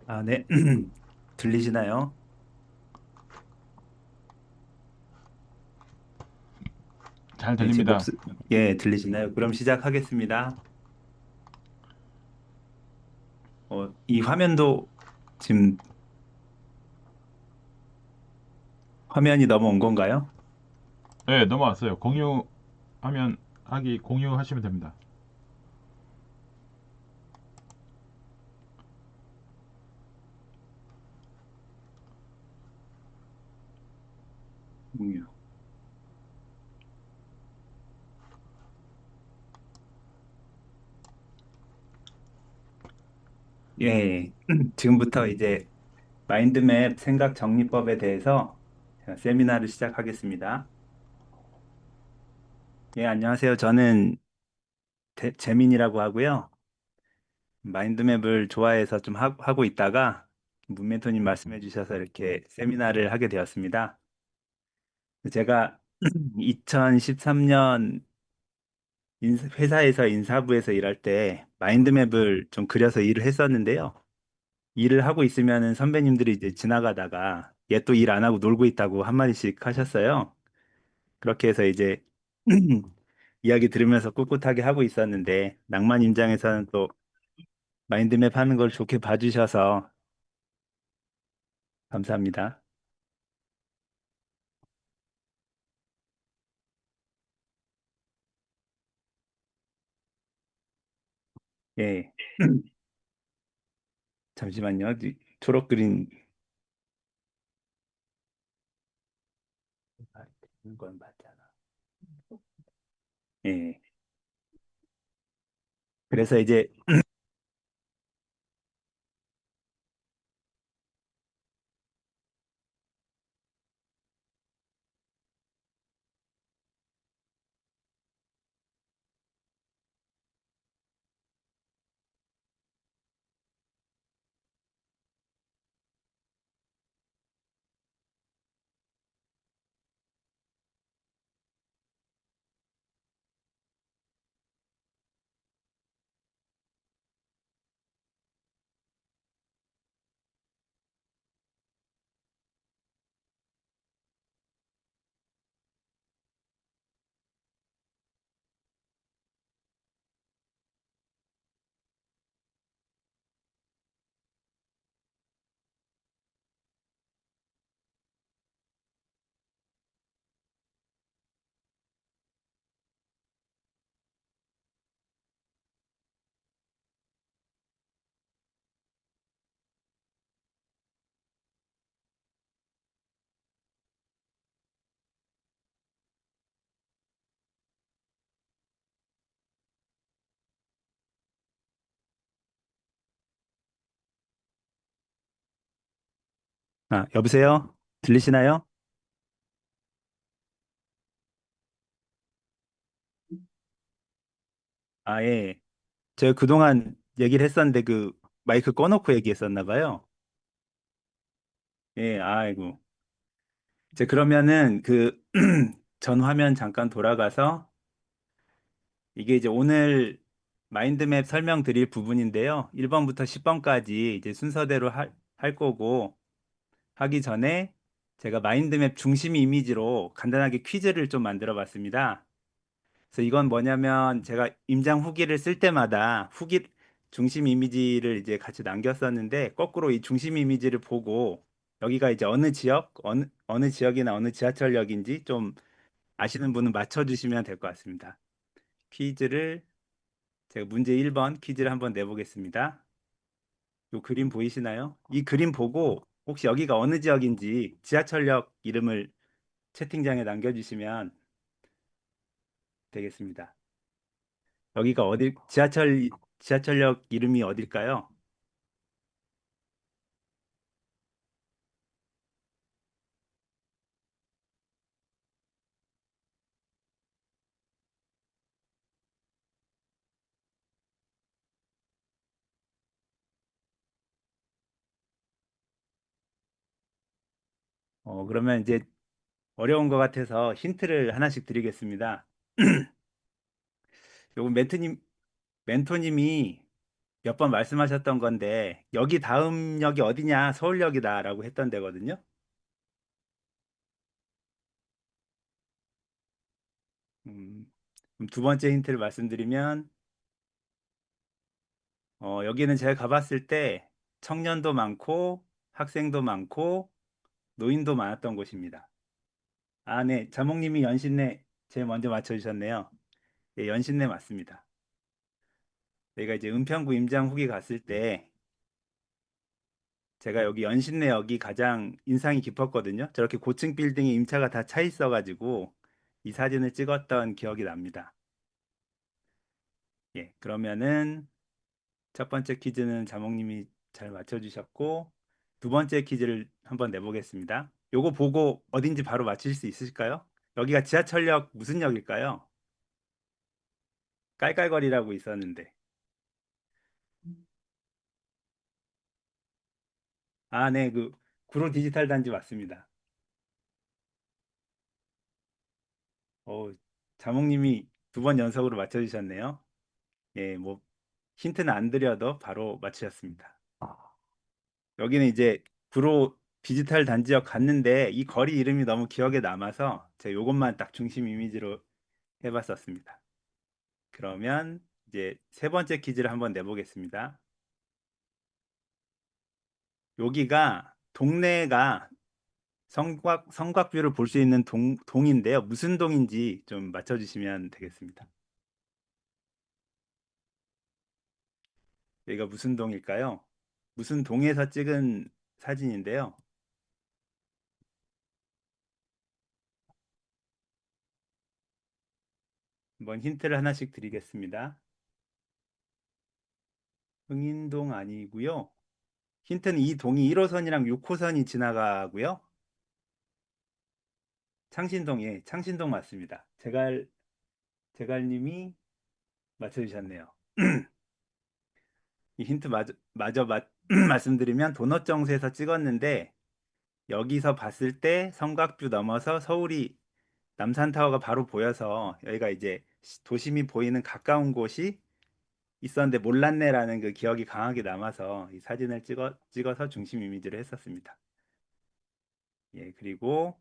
아, 네. 들리시나요? 잘 네, 들립니다. 예, 들리시나요? 그럼 시작하겠습니다. 이 화면도 지금 화면이 넘어온 건가요? 네, 넘어왔어요. 공유하면 하기 공유하시면 됩니다. 공유. 예, 지금부터 이제 마인드맵 생각 정리법에 대해서 제가 세미나를 시작하겠습니다. 예, 안녕하세요. 저는 재민이라고 하고요. 마인드맵을 좋아해서 좀 하고 있다가 문 멘토님 말씀해 주셔서 이렇게 세미나를 하게 되었습니다. 제가 2013년 회사에서 인사부에서 일할 때 마인드맵을 좀 그려서 일을 했었는데요. 일을 하고 있으면은 선배님들이 이제 지나가다가 얘 또 일 안 하고 놀고 있다고 한마디씩 하셨어요. 그렇게 해서 이제 이야기 들으면서 꿋꿋하게 하고 있었는데 낭만 임장에서는 또 마인드맵 하는 걸 좋게 봐주셔서 감사합니다. 예. 잠시만요. 초록 그린 되는 건 맞잖아. 예. 그래서 이제 여보세요? 들리시나요? 아, 예. 제가 그동안 얘기를 했었는데 그 마이크 꺼놓고 얘기했었나 봐요. 예, 아이고. 이제 그러면은 그 전 화면 잠깐 돌아가서 이게 이제 오늘 마인드맵 설명드릴 부분인데요. 1번부터 10번까지 이제 순서대로 할 거고 하기 전에 제가 마인드맵 중심 이미지로 간단하게 퀴즈를 좀 만들어 봤습니다. 그래서 이건 뭐냐면 제가 임장 후기를 쓸 때마다 후기 중심 이미지를 이제 같이 남겼었는데 거꾸로 이 중심 이미지를 보고 여기가 이제 어느 지역이나 어느 지하철역인지 좀 아시는 분은 맞춰주시면 될 것 같습니다. 퀴즈를 제가 문제 1번 퀴즈를 한번 내보겠습니다. 이 그림 보이시나요? 이 그림 보고 혹시 여기가 어느 지역인지 지하철역 이름을 채팅창에 남겨주시면 되겠습니다. 여기가 지하철역 이름이 어딜까요? 그러면 이제 어려운 것 같아서 힌트를 하나씩 드리겠습니다. 요거 멘토님이 몇 번 말씀하셨던 건데 여기 다음 역이 어디냐? 서울역이다라고 했던 데거든요. 음, 그럼 두 번째 힌트를 말씀드리면 여기는 제가 가봤을 때 청년도 많고 학생도 많고 노인도 많았던 곳입니다. 아, 네. 자몽님이 연신내 제일 먼저 맞춰주셨네요. 예, 연신내 맞습니다. 내가 이제 은평구 임장 후기 갔을 때 제가 여기 연신내역이 가장 인상이 깊었거든요. 저렇게 고층 빌딩에 임차가 다 차 있어가지고 이 사진을 찍었던 기억이 납니다. 예, 그러면은 첫 번째 퀴즈는 자몽님이 잘 맞춰주셨고 두 번째 퀴즈를 한번 내보겠습니다. 요거 보고 어딘지 바로 맞힐 수 있으실까요? 여기가 지하철역 무슨 역일까요? 깔깔거리라고 있었는데. 아, 네, 그 구로 디지털 단지 맞습니다. 어, 자몽님이 두 번 연속으로 맞춰주셨네요. 예, 뭐 힌트는 안 드려도 바로 맞추셨습니다. 여기는 이제 구로 디지털 단지역 갔는데 이 거리 이름이 너무 기억에 남아서 제가 요것만 딱 중심 이미지로 해봤었습니다. 그러면 이제 세 번째 퀴즈를 한번 내보겠습니다. 여기가 동네가 성곽뷰를 볼 수 있는 동인데요. 무슨 동인지 좀 맞춰주시면 되겠습니다. 여기가 무슨 동일까요? 무슨 동에서 찍은 사진인데요. 한번 힌트를 하나씩 드리겠습니다. 흥인동 아니고요. 힌트는 이 동이 1호선이랑 6호선이 지나가고요. 창신동에 창신동 맞습니다. 제갈님이 맞춰주셨네요. 이 힌트 마저 말씀드리면 도넛 정수에서 찍었는데 여기서 봤을 때 성곽뷰 넘어서 서울이 남산타워가 바로 보여서 여기가 이제 도심이 보이는 가까운 곳이 있었는데 몰랐네라는 그 기억이 강하게 남아서 이 사진을 찍어서 중심 이미지를 했었습니다. 예, 그리고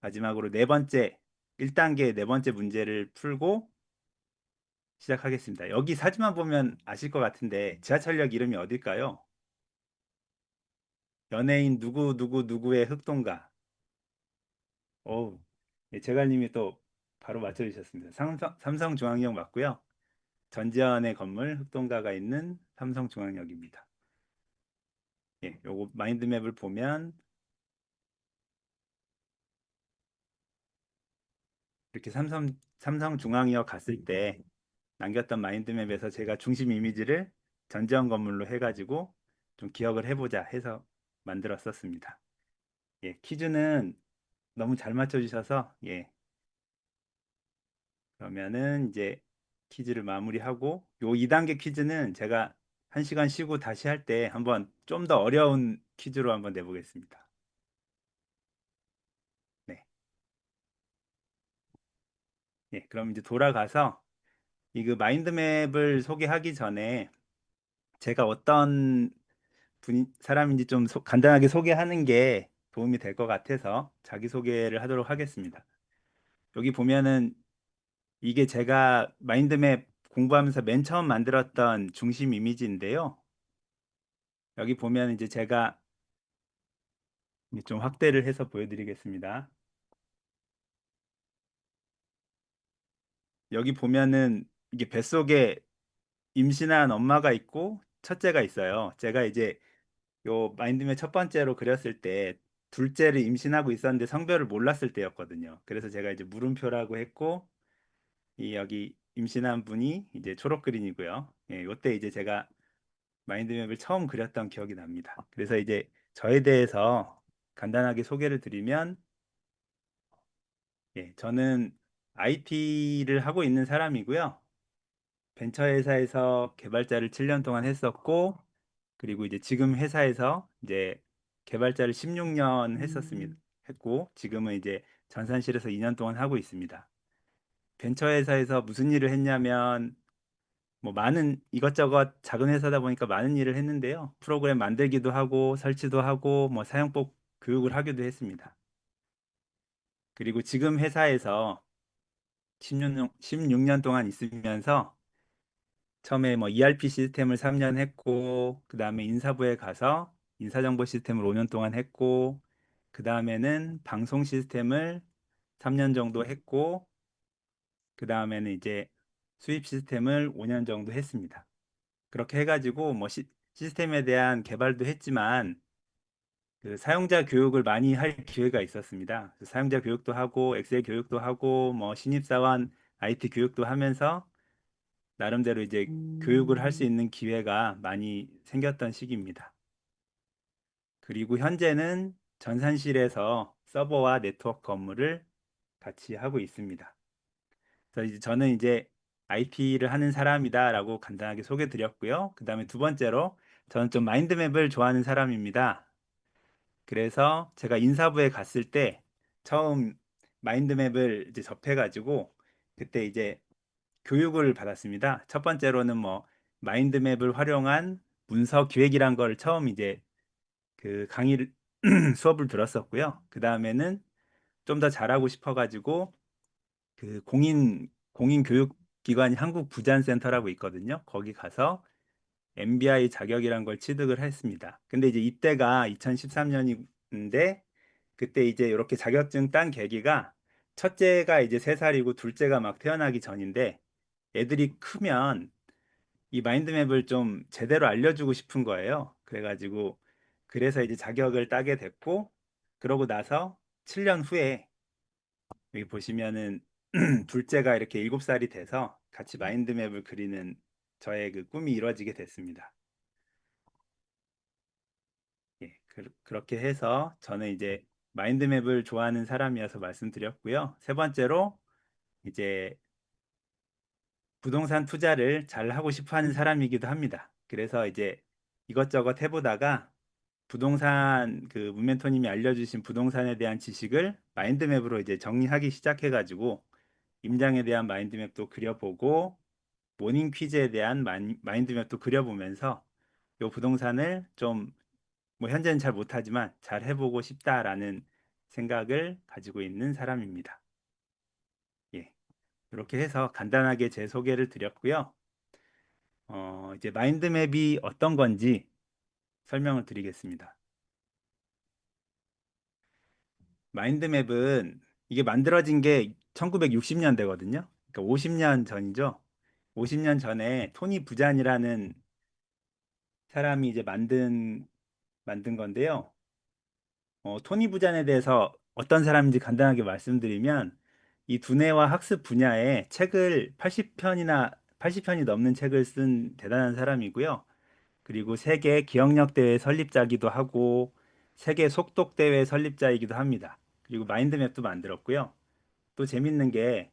마지막으로 네 번째, 1단계 네 번째 문제를 풀고 시작하겠습니다. 여기 사진만 보면 아실 것 같은데 지하철역 이름이 어딜까요? 연예인 누구 누구 누구의 흑동가. 오, 예, 제갈님이 또 바로 맞춰주셨습니다. 삼성중앙역 맞고요. 전지현의 건물 흑동가가 있는 삼성중앙역입니다. 예, 요거 마인드맵을 보면 이렇게 삼성중앙역 갔을 때 남겼던 마인드맵에서 제가 중심 이미지를 전지현 건물로 해가지고 좀 기억을 해보자 해서 만들었었습니다. 예, 퀴즈는 너무 잘 맞춰주셔서 예, 그러면은 이제 퀴즈를 마무리하고 요 2단계 퀴즈는 제가 1시간 쉬고 다시 할 때 한번 좀 더 어려운 퀴즈로 한번 내보겠습니다. 네. 예, 그럼 이제 돌아가서 이 그 마인드맵을 소개하기 전에 제가 어떤 사람인지 좀 간단하게 소개하는 게 도움이 될 것 같아서 자기소개를 하도록 하겠습니다. 여기 보면은 이게 제가 마인드맵 공부하면서 맨 처음 만들었던 중심 이미지인데요. 여기 보면 이제 제가 좀 확대를 해서 보여드리겠습니다. 여기 보면은 이게 뱃속에 임신한 엄마가 있고 첫째가 있어요. 제가 이제 요 마인드맵 첫 번째로 그렸을 때 둘째를 임신하고 있었는데 성별을 몰랐을 때였거든요. 그래서 제가 이제 물음표라고 했고 이 여기 임신한 분이 이제 초록 그린이고요. 예, 요때 이제 제가 마인드맵을 처음 그렸던 기억이 납니다. 그래서 이제 저에 대해서 간단하게 소개를 드리면 예, 저는 IT를 하고 있는 사람이고요. 벤처 회사에서 개발자를 7년 동안 했었고 그리고 이제 지금 회사에서 이제 개발자를 16년 했었습니다. 했고 지금은 이제 전산실에서 2년 동안 하고 있습니다. 벤처 회사에서 무슨 일을 했냐면 뭐 많은 이것저것 작은 회사다 보니까 많은 일을 했는데요. 프로그램 만들기도 하고 설치도 하고 뭐 사용법 교육을 하기도 했습니다. 그리고 지금 회사에서 16년 동안 있으면서 처음에 뭐 ERP 시스템을 3년 했고 그다음에 인사부에 가서 인사정보 시스템을 5년 동안 했고 그다음에는 방송 시스템을 3년 정도 했고 그다음에는 이제 수입 시스템을 5년 정도 했습니다. 그렇게 해가지고 뭐 시스템에 대한 개발도 했지만 그 사용자 교육을 많이 할 기회가 있었습니다. 그래서 사용자 교육도 하고 엑셀 교육도 하고 뭐 신입사원 IT 교육도 하면서 나름대로 이제 교육을 할 수 있는 기회가 많이 생겼던 시기입니다. 그리고 현재는 전산실에서 서버와 네트워크 업무를 같이 하고 있습니다. 그래서 이제 저는 이제 IT를 하는 사람이다라고 간단하게 소개 드렸고요. 그다음에 두 번째로 저는 좀 마인드맵을 좋아하는 사람입니다. 그래서 제가 인사부에 갔을 때 처음 마인드맵을 이제 접해가지고 그때 이제 교육을 받았습니다. 첫 번째로는 뭐 마인드맵을 활용한 문서 기획이란 걸 처음 이제 그 강의를 수업을 들었었고요. 그 다음에는 좀 더 잘하고 싶어가지고 그 공인 교육 기관이 한국 부자센터라고 있거든요. 거기 가서 MBI 자격이란 걸 취득을 했습니다. 근데 이제 이때가 2013년인데 그때 이제 이렇게 자격증 딴 계기가 첫째가 이제 3살이고 둘째가 막 태어나기 전인데 애들이 크면 이 마인드맵을 좀 제대로 알려주고 싶은 거예요. 그래서 이제 자격을 따게 됐고 그러고 나서 7년 후에 여기 보시면은 둘째가 이렇게 7살이 돼서 같이 마인드맵을 그리는 저의 그 꿈이 이루어지게 됐습니다. 예, 그렇게 해서 저는 이제 마인드맵을 좋아하는 사람이어서 말씀드렸고요. 세 번째로 이제 부동산 투자를 잘 하고 싶어 하는 사람이기도 합니다. 그래서 이제 이것저것 해보다가 부동산 그 문멘토님이 알려주신 부동산에 대한 지식을 마인드맵으로 이제 정리하기 시작해가지고 임장에 대한 마인드맵도 그려보고 모닝 퀴즈에 대한 마인드맵도 그려보면서 이 부동산을 좀 뭐 현재는 잘 못하지만 잘 해보고 싶다라는 생각을 가지고 있는 사람입니다. 예, 이렇게 해서 간단하게 제 소개를 드렸고요. 이제 마인드맵이 어떤 건지 설명을 드리겠습니다. 마인드맵은 이게 만들어진 게 1960년대거든요. 그러니까 50년 전이죠. 50년 전에 토니 부잔이라는 사람이 이제 만든 건데요. 토니 부잔에 대해서 어떤 사람인지 간단하게 말씀드리면 이 두뇌와 학습 분야에 책을 80편이 넘는 책을 쓴 대단한 사람이고요. 그리고 세계 기억력 대회 설립자기도 하고 세계 속독 대회 설립자이기도 합니다. 그리고 마인드맵도 만들었고요. 또 재밌는 게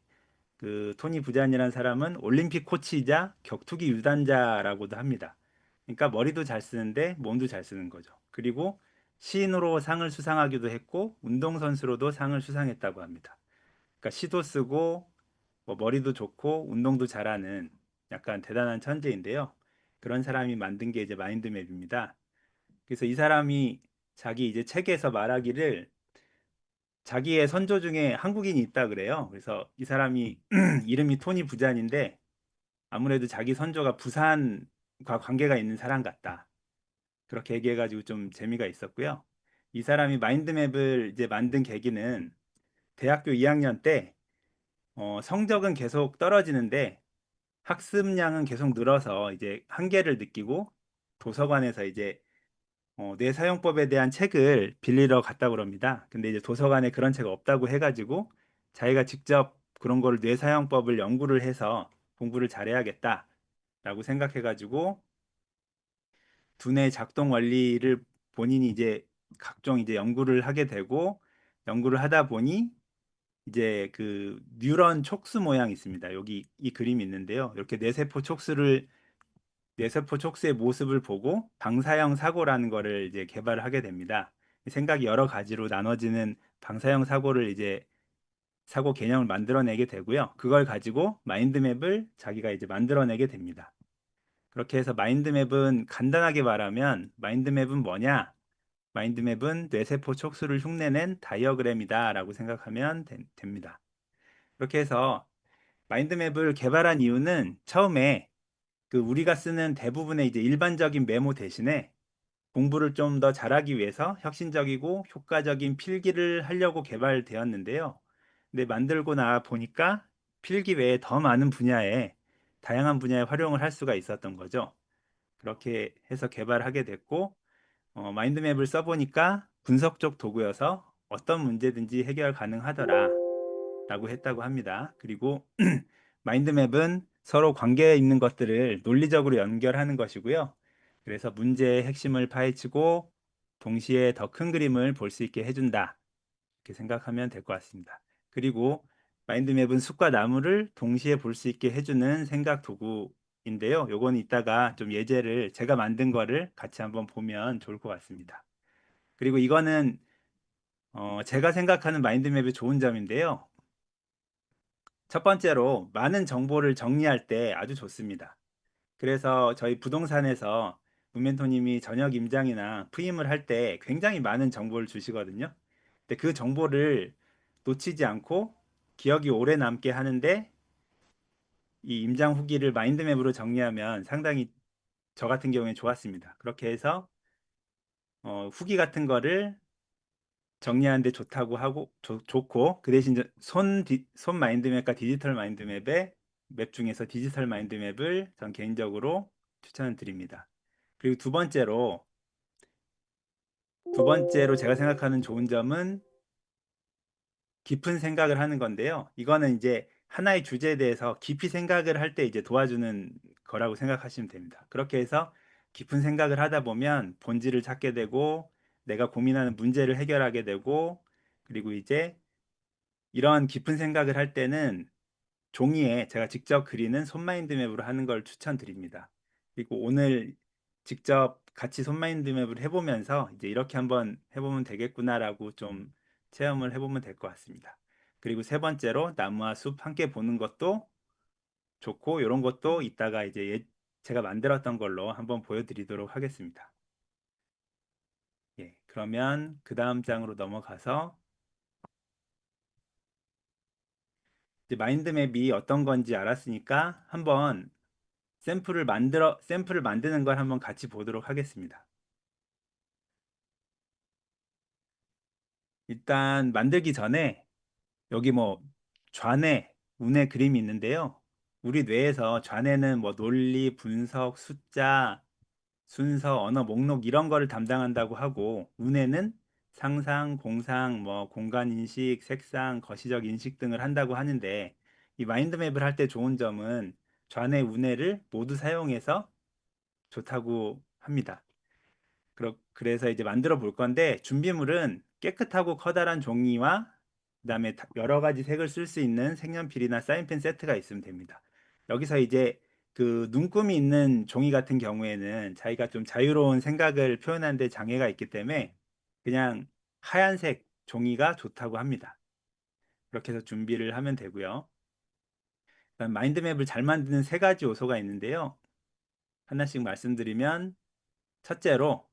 그 토니 부잔이라는 사람은 올림픽 코치이자 격투기 유단자라고도 합니다. 그러니까 머리도 잘 쓰는데 몸도 잘 쓰는 거죠. 그리고 시인으로 상을 수상하기도 했고 운동선수로도 상을 수상했다고 합니다. 그러니까 시도 쓰고 뭐 머리도 좋고 운동도 잘하는 약간 대단한 천재인데요. 그런 사람이 만든 게 이제 마인드맵입니다. 그래서 이 사람이 자기 이제 책에서 말하기를 자기의 선조 중에 한국인이 있다 그래요. 그래서 이 사람이 이름이 토니 부잔인데 아무래도 자기 선조가 부산과 관계가 있는 사람 같다. 그렇게 얘기해가지고 좀 재미가 있었고요. 이 사람이 마인드맵을 이제 만든 계기는 대학교 2학년 때 성적은 계속 떨어지는데 학습량은 계속 늘어서 이제 한계를 느끼고 도서관에서 이제 뇌사용법에 대한 책을 빌리러 갔다고 그럽니다. 근데 이제 도서관에 그런 책 없다고 해가지고 자기가 직접 그런 거를 뇌사용법을 연구를 해서 공부를 잘해야겠다라고 생각해가지고 두뇌 작동 원리를 본인이 이제 각종 이제 연구를 하게 되고 연구를 하다 보니 이제 그 뉴런 촉수 모양이 있습니다. 여기 이 그림이 있는데요. 이렇게 뇌세포 촉수의 모습을 보고 방사형 사고라는 거를 이제 개발을 하게 됩니다. 생각이 여러 가지로 나눠지는 방사형 사고를 이제 사고 개념을 만들어내게 되고요. 그걸 가지고 마인드맵을 자기가 이제 만들어내게 됩니다. 그렇게 해서 마인드맵은 간단하게 말하면 마인드맵은 뭐냐? 마인드맵은 뇌세포 촉수를 흉내낸 다이어그램이다라고 생각하면 됩니다. 그렇게 해서 마인드맵을 개발한 이유는 처음에 그 우리가 쓰는 대부분의 이제 일반적인 메모 대신에 공부를 좀 더 잘하기 위해서 혁신적이고 효과적인 필기를 하려고 개발되었는데요. 근데 만들고 나 보니까 필기 외에 더 많은 분야에 다양한 분야에 활용을 할 수가 있었던 거죠. 그렇게 해서 개발하게 됐고 마인드맵을 써보니까 분석적 도구여서 어떤 문제든지 해결 가능하더라 라고 했다고 합니다. 그리고 마인드맵은 서로 관계에 있는 것들을 논리적으로 연결하는 것이고요. 그래서 문제의 핵심을 파헤치고 동시에 더 큰 그림을 볼 수 있게 해준다. 이렇게 생각하면 될 것 같습니다. 그리고 마인드맵은 숲과 나무를 동시에 볼 수 있게 해주는 생각 도구인데요. 요거는 이따가 좀 예제를 제가 만든 거를 같이 한번 보면 좋을 것 같습니다. 그리고 이거는 제가 생각하는 마인드맵의 좋은 점인데요. 첫 번째로 많은 정보를 정리할 때 아주 좋습니다. 그래서 저희 부동산에서 문멘토님이 저녁 임장이나 프임을 할 때 굉장히 많은 정보를 주시거든요. 근데 그 정보를 놓치지 않고 기억이 오래 남게 하는데 이 임장 후기를 마인드맵으로 정리하면 상당히 저 같은 경우에 좋았습니다. 그렇게 해서 후기 같은 거를 정리하는데 좋다고 하고 좋고 그 대신 손 마인드맵과 디지털 마인드맵의 맵 중에서 디지털 마인드맵을 전 개인적으로 추천을 드립니다. 그리고 두 번째로 제가 생각하는 좋은 점은 깊은 생각을 하는 건데요. 이거는 이제 하나의 주제에 대해서 깊이 생각을 할 때 이제 도와주는 거라고 생각하시면 됩니다. 그렇게 해서 깊은 생각을 하다 보면 본질을 찾게 되고 내가 고민하는 문제를 해결하게 되고 그리고 이제 이런 깊은 생각을 할 때는 종이에 제가 직접 그리는 손마인드맵으로 하는 걸 추천드립니다. 그리고 오늘 직접 같이 손마인드맵을 해보면서 이제 이렇게 한번 해보면 되겠구나라고 좀 체험을 해보면 될 것 같습니다. 그리고 세 번째로 나무와 숲 함께 보는 것도 좋고 이런 것도 이따가 이제 제가 만들었던 걸로 한번 보여드리도록 하겠습니다. 예, 그러면 그 다음 장으로 넘어가서 이제 마인드맵이 어떤 건지 알았으니까 한번 샘플을 만드는 걸 한번 같이 보도록 하겠습니다. 일단 만들기 전에 여기 뭐 좌뇌, 우뇌 그림이 있는데요. 우리 뇌에서 좌뇌는 뭐 논리, 분석, 숫자, 순서, 언어, 목록 이런 거를 담당한다고 하고 우뇌는 상상, 공상, 뭐 공간 인식, 색상, 거시적 인식 등을 한다고 하는데 이 마인드맵을 할 때 좋은 점은 좌뇌, 우뇌를 모두 사용해서 좋다고 합니다. 그래서 이제 만들어 볼 건데 준비물은 깨끗하고 커다란 종이와 그다음에 여러 가지 색을 쓸 수 있는 색연필이나 사인펜 세트가 있으면 됩니다. 여기서 이제 그 눈금이 있는 종이 같은 경우에는 자기가 좀 자유로운 생각을 표현하는 데 장애가 있기 때문에 그냥 하얀색 종이가 좋다고 합니다. 그렇게 해서 준비를 하면 되고요. 그다음 마인드맵을 잘 만드는 세 가지 요소가 있는데요. 하나씩 말씀드리면 첫째로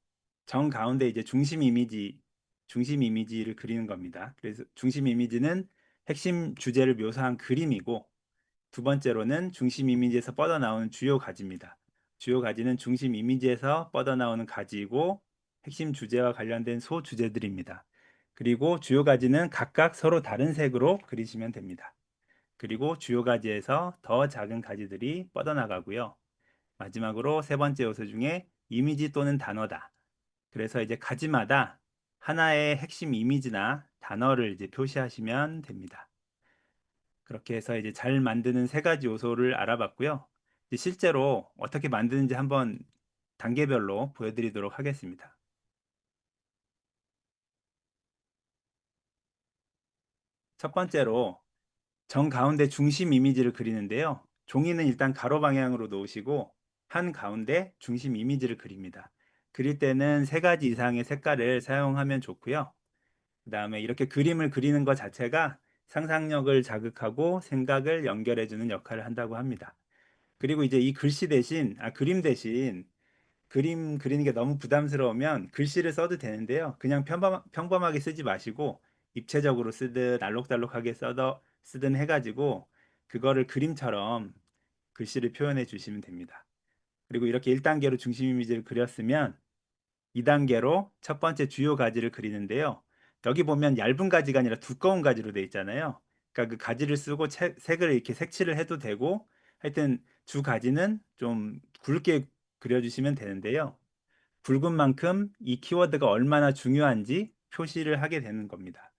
정 가운데 이제 중심 이미지를 그리는 겁니다. 그래서 중심 이미지는 핵심 주제를 묘사한 그림이고 두 번째로는 중심 이미지에서 뻗어나오는 주요 가지입니다. 주요 가지는 중심 이미지에서 뻗어나오는 가지이고 핵심 주제와 관련된 소주제들입니다. 그리고 주요 가지는 각각 서로 다른 색으로 그리시면 됩니다. 그리고 주요 가지에서 더 작은 가지들이 뻗어나가고요. 마지막으로 세 번째 요소 중에 이미지 또는 단어다. 그래서 이제 가지마다 하나의 핵심 이미지나 단어를 이제 표시하시면 됩니다. 그렇게 해서 이제 잘 만드는 세 가지 요소를 알아봤고요. 이제 실제로 어떻게 만드는지 한번 단계별로 보여드리도록 하겠습니다. 첫 번째로 정 가운데 중심 이미지를 그리는데요. 종이는 일단 가로 방향으로 놓으시고 한 가운데 중심 이미지를 그립니다. 그릴 때는 세 가지 이상의 색깔을 사용하면 좋고요. 그다음에 이렇게 그림을 그리는 것 자체가 상상력을 자극하고 생각을 연결해주는 역할을 한다고 합니다. 그리고 이제 이 글씨 대신, 그림 대신 그림 그리는 게 너무 부담스러우면 글씨를 써도 되는데요. 그냥 평범하게 쓰지 마시고 입체적으로 쓰든 알록달록하게 쓰든 해가지고 그거를 그림처럼 글씨를 표현해 주시면 됩니다. 그리고 이렇게 1단계로 중심 이미지를 그렸으면 2단계로 첫 번째 주요 가지를 그리는데요. 여기 보면 얇은 가지가 아니라 두꺼운 가지로 되어 있잖아요. 그러니까 그 가지를 쓰고 색을 이렇게 색칠을 해도 되고 하여튼 주 가지는 좀 굵게 그려주시면 되는데요. 굵은 만큼 이 키워드가 얼마나 중요한지 표시를 하게 되는 겁니다.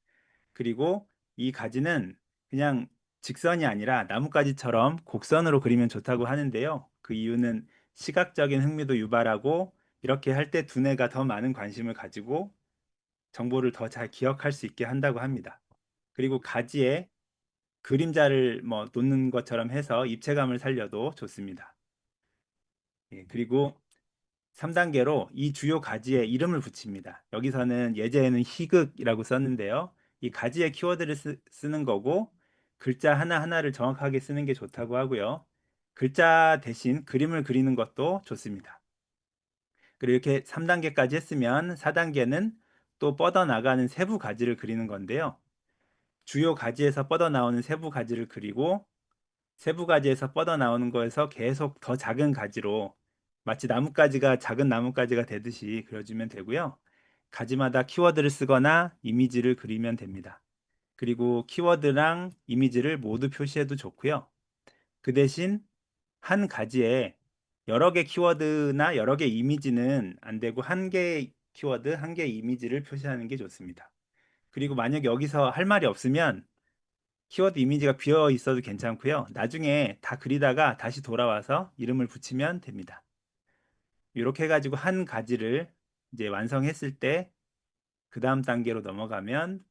그리고 이 가지는 그냥 직선이 아니라 나뭇가지처럼 곡선으로 그리면 좋다고 하는데요. 그 이유는 시각적인 흥미도 유발하고 이렇게 할 때 두뇌가 더 많은 관심을 가지고 정보를 더 잘 기억할 수 있게 한다고 합니다. 그리고 가지에 그림자를 뭐 놓는 것처럼 해서 입체감을 살려도 좋습니다. 예, 그리고 3단계로 이 주요 가지에 이름을 붙입니다. 여기서는 예제에는 희극이라고 썼는데요. 이 가지의 키워드를 쓰는 거고 글자 하나하나를 정확하게 쓰는 게 좋다고 하고요. 글자 대신 그림을 그리는 것도 좋습니다. 그리고 이렇게 3단계까지 했으면 4단계는 또 뻗어나가는 세부 가지를 그리는 건데요. 주요 가지에서 뻗어나오는 세부 가지를 그리고 세부 가지에서 뻗어나오는 거에서 계속 더 작은 가지로 마치 나뭇가지가 작은 나뭇가지가 되듯이 그려주면 되고요. 가지마다 키워드를 쓰거나 이미지를 그리면 됩니다. 그리고 키워드랑 이미지를 모두 표시해도 좋고요. 그 대신 한 가지에 여러 개 키워드나 여러 개 이미지는 안 되고 한 개의 키워드, 한 개의 이미지를 표시하는 게 좋습니다. 그리고 만약 여기서 할 말이 없으면 키워드 이미지가 비어 있어도 괜찮고요. 나중에 다 그리다가 다시 돌아와서 이름을 붙이면 됩니다. 이렇게 해가지고 한 가지를 이제 완성했을 때 그 다음 단계로 넘어가면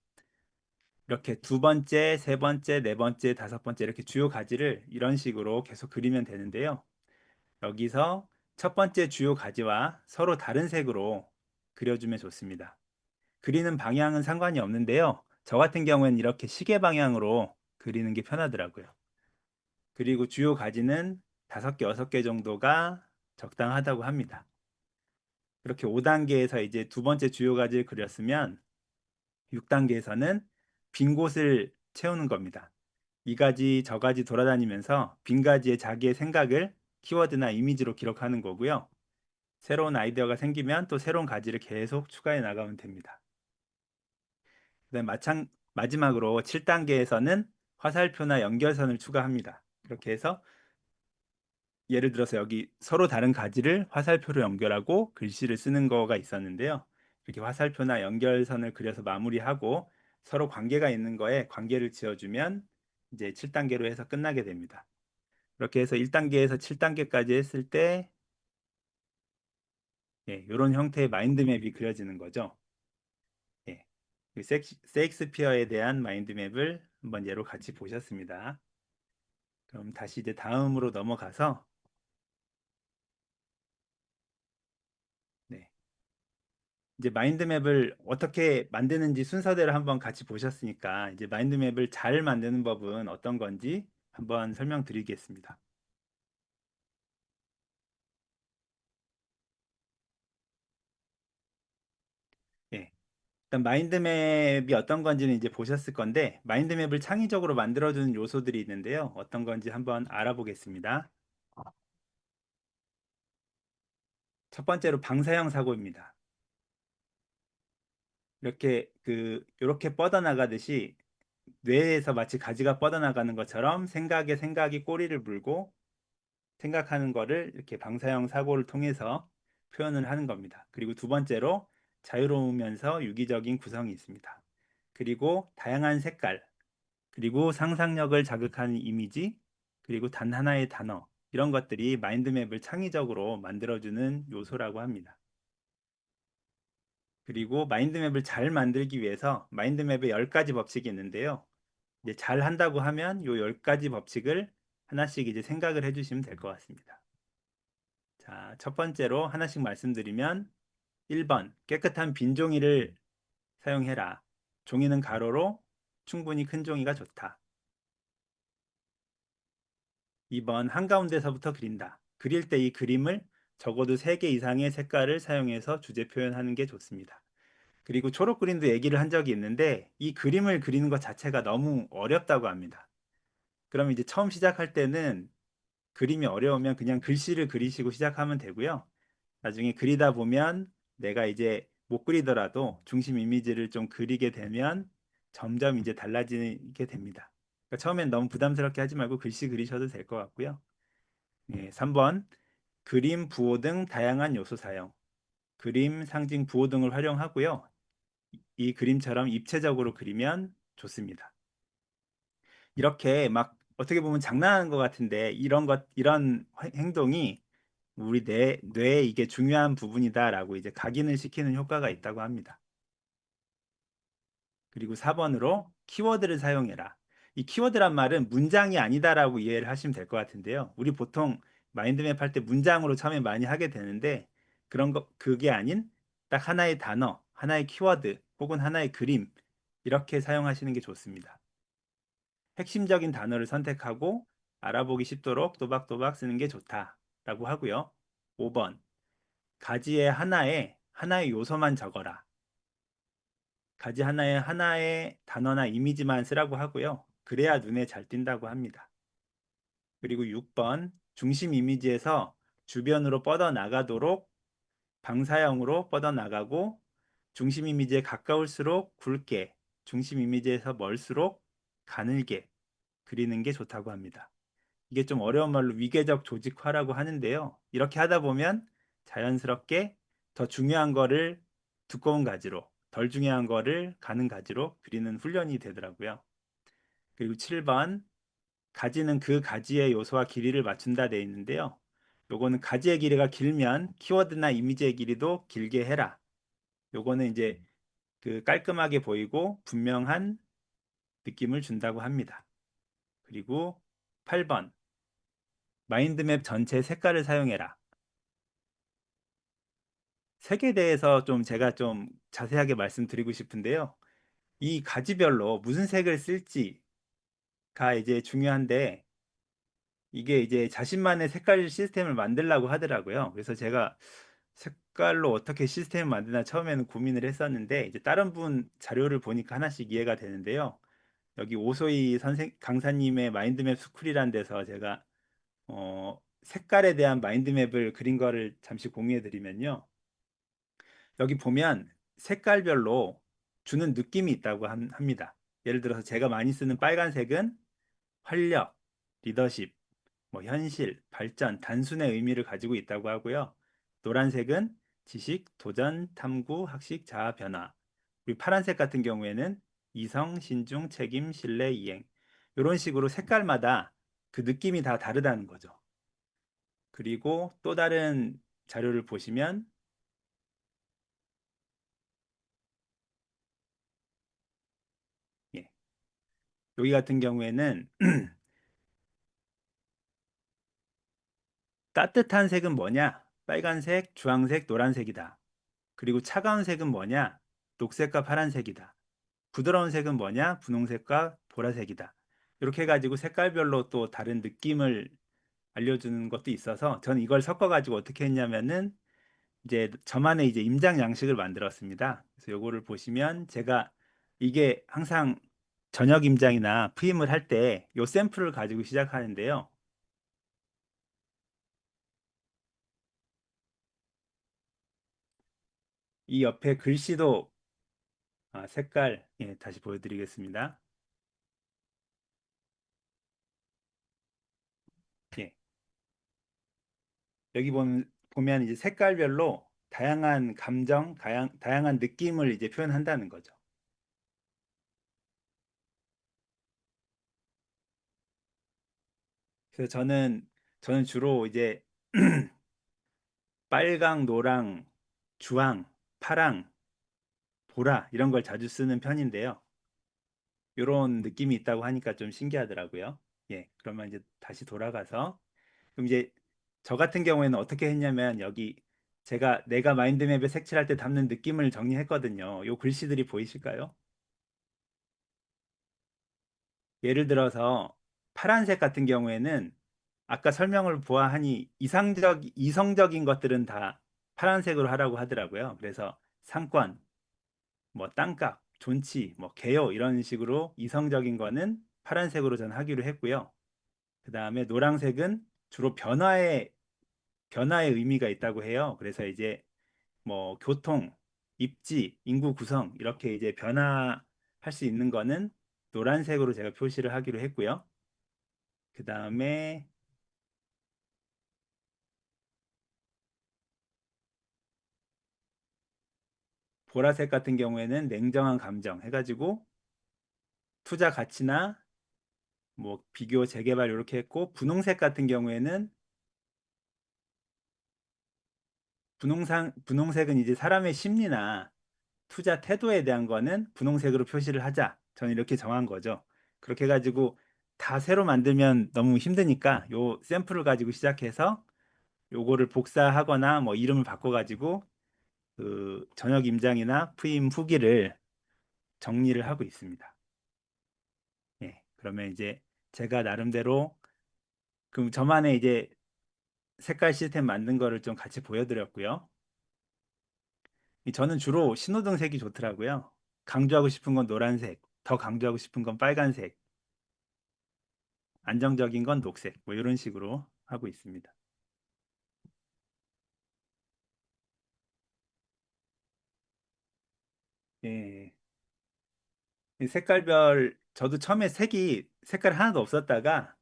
이렇게 두 번째, 세 번째, 네 번째, 다섯 번째 이렇게 주요 가지를 이런 식으로 계속 그리면 되는데요. 여기서 첫 번째 주요 가지와 서로 다른 색으로 그려주면 좋습니다. 그리는 방향은 상관이 없는데요. 저 같은 경우에는 이렇게 시계 방향으로 그리는 게 편하더라고요. 그리고 주요 가지는 5개, 6개 정도가 적당하다고 합니다. 그렇게 5단계에서 이제 두 번째 주요 가지를 그렸으면 6단계에서는 빈 곳을 채우는 겁니다. 이 가지, 저 가지 돌아다니면서 빈 가지에 자기의 생각을 키워드나 이미지로 기록하는 거고요. 새로운 아이디어가 생기면 또 새로운 가지를 계속 추가해 나가면 됩니다. 그다음 마지막으로 7단계에서는 화살표나 연결선을 추가합니다. 그렇게 해서 예를 들어서 여기 서로 다른 가지를 화살표로 연결하고 글씨를 쓰는 거가 있었는데요. 이렇게 화살표나 연결선을 그려서 마무리하고 서로 관계가 있는 거에 관계를 지어주면 이제 7단계로 해서 끝나게 됩니다. 그렇게 해서 1단계에서 7단계까지 했을 때 이런 형태의 마인드맵이 그려지는 거죠. 예, 그 세익스피어에 대한 마인드맵을 한번 예로 같이 보셨습니다. 그럼 다시 이제 다음으로 넘어가서 네, 이제 마인드맵을 어떻게 만드는지 순서대로 한번 같이 보셨으니까 이제 마인드맵을 잘 만드는 법은 어떤 건지 한번 설명드리겠습니다. 예. 일단 마인드맵이 어떤 건지는 이제 보셨을 건데 마인드맵을 창의적으로 만들어주는 요소들이 있는데요. 어떤 건지 한번 알아보겠습니다. 첫 번째로 방사형 사고입니다. 이렇게 뻗어나가듯이 뇌에서 마치 가지가 뻗어나가는 것처럼 생각에 생각이 꼬리를 물고 생각하는 거를 이렇게 방사형 사고를 통해서 표현을 하는 겁니다. 그리고 두 번째로 자유로우면서 유기적인 구성이 있습니다. 그리고 다양한 색깔, 그리고 상상력을 자극하는 이미지, 그리고 단 하나의 단어, 이런 것들이 마인드맵을 창의적으로 만들어주는 요소라고 합니다. 그리고 마인드맵을 잘 만들기 위해서 마인드맵에 10가지 법칙이 있는데요. 이제 잘 한다고 하면 요 10가지 법칙을 하나씩 이제 생각을 해주시면 될 것 같습니다. 자, 첫 번째로 하나씩 말씀드리면 1번, 깨끗한 빈 종이를 사용해라. 종이는 가로로 충분히 큰 종이가 좋다. 2번 한가운데서부터 그린다. 그릴 때 이 그림을 적어도 3개 이상의 색깔을 사용해서 주제 표현하는 게 좋습니다. 그리고 초록 그림도 얘기를 한 적이 있는데 이 그림을 그리는 것 자체가 너무 어렵다고 합니다. 그럼 이제 처음 시작할 때는 그림이 어려우면 그냥 글씨를 그리시고 시작하면 되고요. 나중에 그리다 보면 내가 이제 못 그리더라도 중심 이미지를 좀 그리게 되면 점점 이제 달라지게 됩니다. 그러니까 처음엔 너무 부담스럽게 하지 말고 글씨 그리셔도 될 것 같고요. 예, 3번 그림, 부호 등 다양한 요소 사용. 그림, 상징, 부호 등을 활용하고요. 이 그림처럼 입체적으로 그리면 좋습니다. 이렇게 막 어떻게 보면 장난하는 것 같은데 이런 행동이 우리 뇌에 이게 중요한 부분이다라고 이제 각인을 시키는 효과가 있다고 합니다. 그리고 4번으로 키워드를 사용해라. 이 키워드란 말은 문장이 아니다라고 이해를 하시면 될 것 같은데요. 우리 보통 마인드맵 할 때 문장으로 처음에 많이 하게 되는데 그게 아닌 딱 하나의 단어, 하나의 키워드 혹은 하나의 그림 이렇게 사용하시는 게 좋습니다. 핵심적인 단어를 선택하고 알아보기 쉽도록 또박또박 쓰는 게 좋다라고 하고요. 5번 가지의 하나의 요소만 적어라. 가지 하나의 단어나 이미지만 쓰라고 하고요. 그래야 눈에 잘 띈다고 합니다. 그리고 6번 중심 이미지에서 주변으로 뻗어나가도록 방사형으로 뻗어나가고 중심 이미지에 가까울수록 굵게, 중심 이미지에서 멀수록 가늘게 그리는 게 좋다고 합니다. 이게 좀 어려운 말로 위계적 조직화라고 하는데요. 이렇게 하다 보면 자연스럽게 더 중요한 거를 두꺼운 가지로, 덜 중요한 거를 가는 가지로 그리는 훈련이 되더라고요. 그리고 7번 가지는 그 가지의 요소와 길이를 맞춘다 돼 있는데요. 요거는 가지의 길이가 길면 키워드나 이미지의 길이도 길게 해라. 요거는 이제 그 깔끔하게 보이고 분명한 느낌을 준다고 합니다. 그리고 8번 마인드맵 전체 색깔을 사용해라. 색에 대해서 좀 제가 좀 자세하게 말씀드리고 싶은데요. 이 가지별로 무슨 색을 쓸지가 이제 중요한데 이게 이제 자신만의 색깔 시스템을 만들라고 하더라고요. 그래서 제가 색깔로 어떻게 시스템을 만드나 처음에는 고민을 했었는데 이제 다른 분 자료를 보니까 하나씩 이해가 되는데요. 여기 오소희 강사님의 마인드맵 스쿨이라는 데서 제가 색깔에 대한 마인드맵을 그린 거를 잠시 공유해 드리면요. 여기 보면 색깔별로 주는 느낌이 있다고 합니다. 예를 들어서 제가 많이 쓰는 빨간색은 활력, 리더십, 뭐 현실, 발전, 단순의 의미를 가지고 있다고 하고요. 노란색은 지식, 도전, 탐구, 학식, 자아, 변화. 그리고 파란색 같은 경우에는 이성, 신중, 책임, 신뢰, 이행. 이런 식으로 색깔마다 그 느낌이 다 다르다는 거죠. 그리고 또 다른 자료를 보시면 예, 여기 같은 경우에는 따뜻한 색은 뭐냐? 빨간색, 주황색, 노란색이다. 그리고 차가운 색은 뭐냐? 녹색과 파란색이다. 부드러운 색은 뭐냐? 분홍색과 보라색이다. 이렇게 해가지고 색깔별로 또 다른 느낌을 알려주는 것도 있어서 저는 이걸 섞어가지고 어떻게 했냐면은 이제 저만의 이제 임장 양식을 만들었습니다. 그래서 요거를 보시면 제가 이게 항상 저녁 임장이나 프임을 할 때 요 샘플을 가지고 시작하는데요. 이 옆에 글씨도 색깔 다시 보여드리겠습니다. 예, 여기 보면 이제 색깔별로 다양한 감정, 다양한 느낌을 이제 표현한다는 거죠. 그래서 저는 주로 이제 빨강, 노랑, 주황, 파랑, 보라 이런 걸 자주 쓰는 편인데요. 이런 느낌이 있다고 하니까 좀 신기하더라고요. 예, 그러면 이제 다시 돌아가서 그럼 이제 저 같은 경우에는 어떻게 했냐면 여기 내가 마인드맵에 색칠할 때 담는 느낌을 정리했거든요. 요 글씨들이 보이실까요? 예를 들어서 파란색 같은 경우에는 아까 설명을 보아하니 이성적인 것들은 다 파란색으로 하라고 하더라고요. 그래서 상권, 뭐 땅값, 존치, 뭐 개요 이런 식으로 이성적인 거는 파란색으로 전 하기로 했고요. 그 다음에 노란색은 주로 변화의 의미가 있다고 해요. 그래서 이제 뭐 교통, 입지, 인구 구성 이렇게 이제 변화할 수 있는 거는 노란색으로 제가 표시를 하기로 했고요. 그 다음에 보라색 같은 경우에는 냉정한 감정 해가지고 투자 가치나 뭐 비교 재개발 이렇게 했고 분홍색 같은 경우에는 분홍색은 이제 사람의 심리나 투자 태도에 대한 거는 분홍색으로 표시를 하자. 저는 이렇게 정한 거죠. 그렇게 해가지고 다 새로 만들면 너무 힘드니까 요 샘플을 가지고 시작해서 요거를 복사하거나 뭐 이름을 바꿔가지고 그 저녁 임장이나 부임 후기를 정리를 하고 있습니다. 예, 그러면 이제 제가 나름대로 그 저만의 이제 색깔 시스템 만든 거를 좀 같이 보여드렸고요. 저는 주로 신호등 색이 좋더라고요. 강조하고 싶은 건 노란색, 더 강조하고 싶은 건 빨간색, 안정적인 건 녹색, 뭐 이런 식으로 하고 있습니다. 예, 이 색깔별 저도 처음에 색깔 하나도 없었다가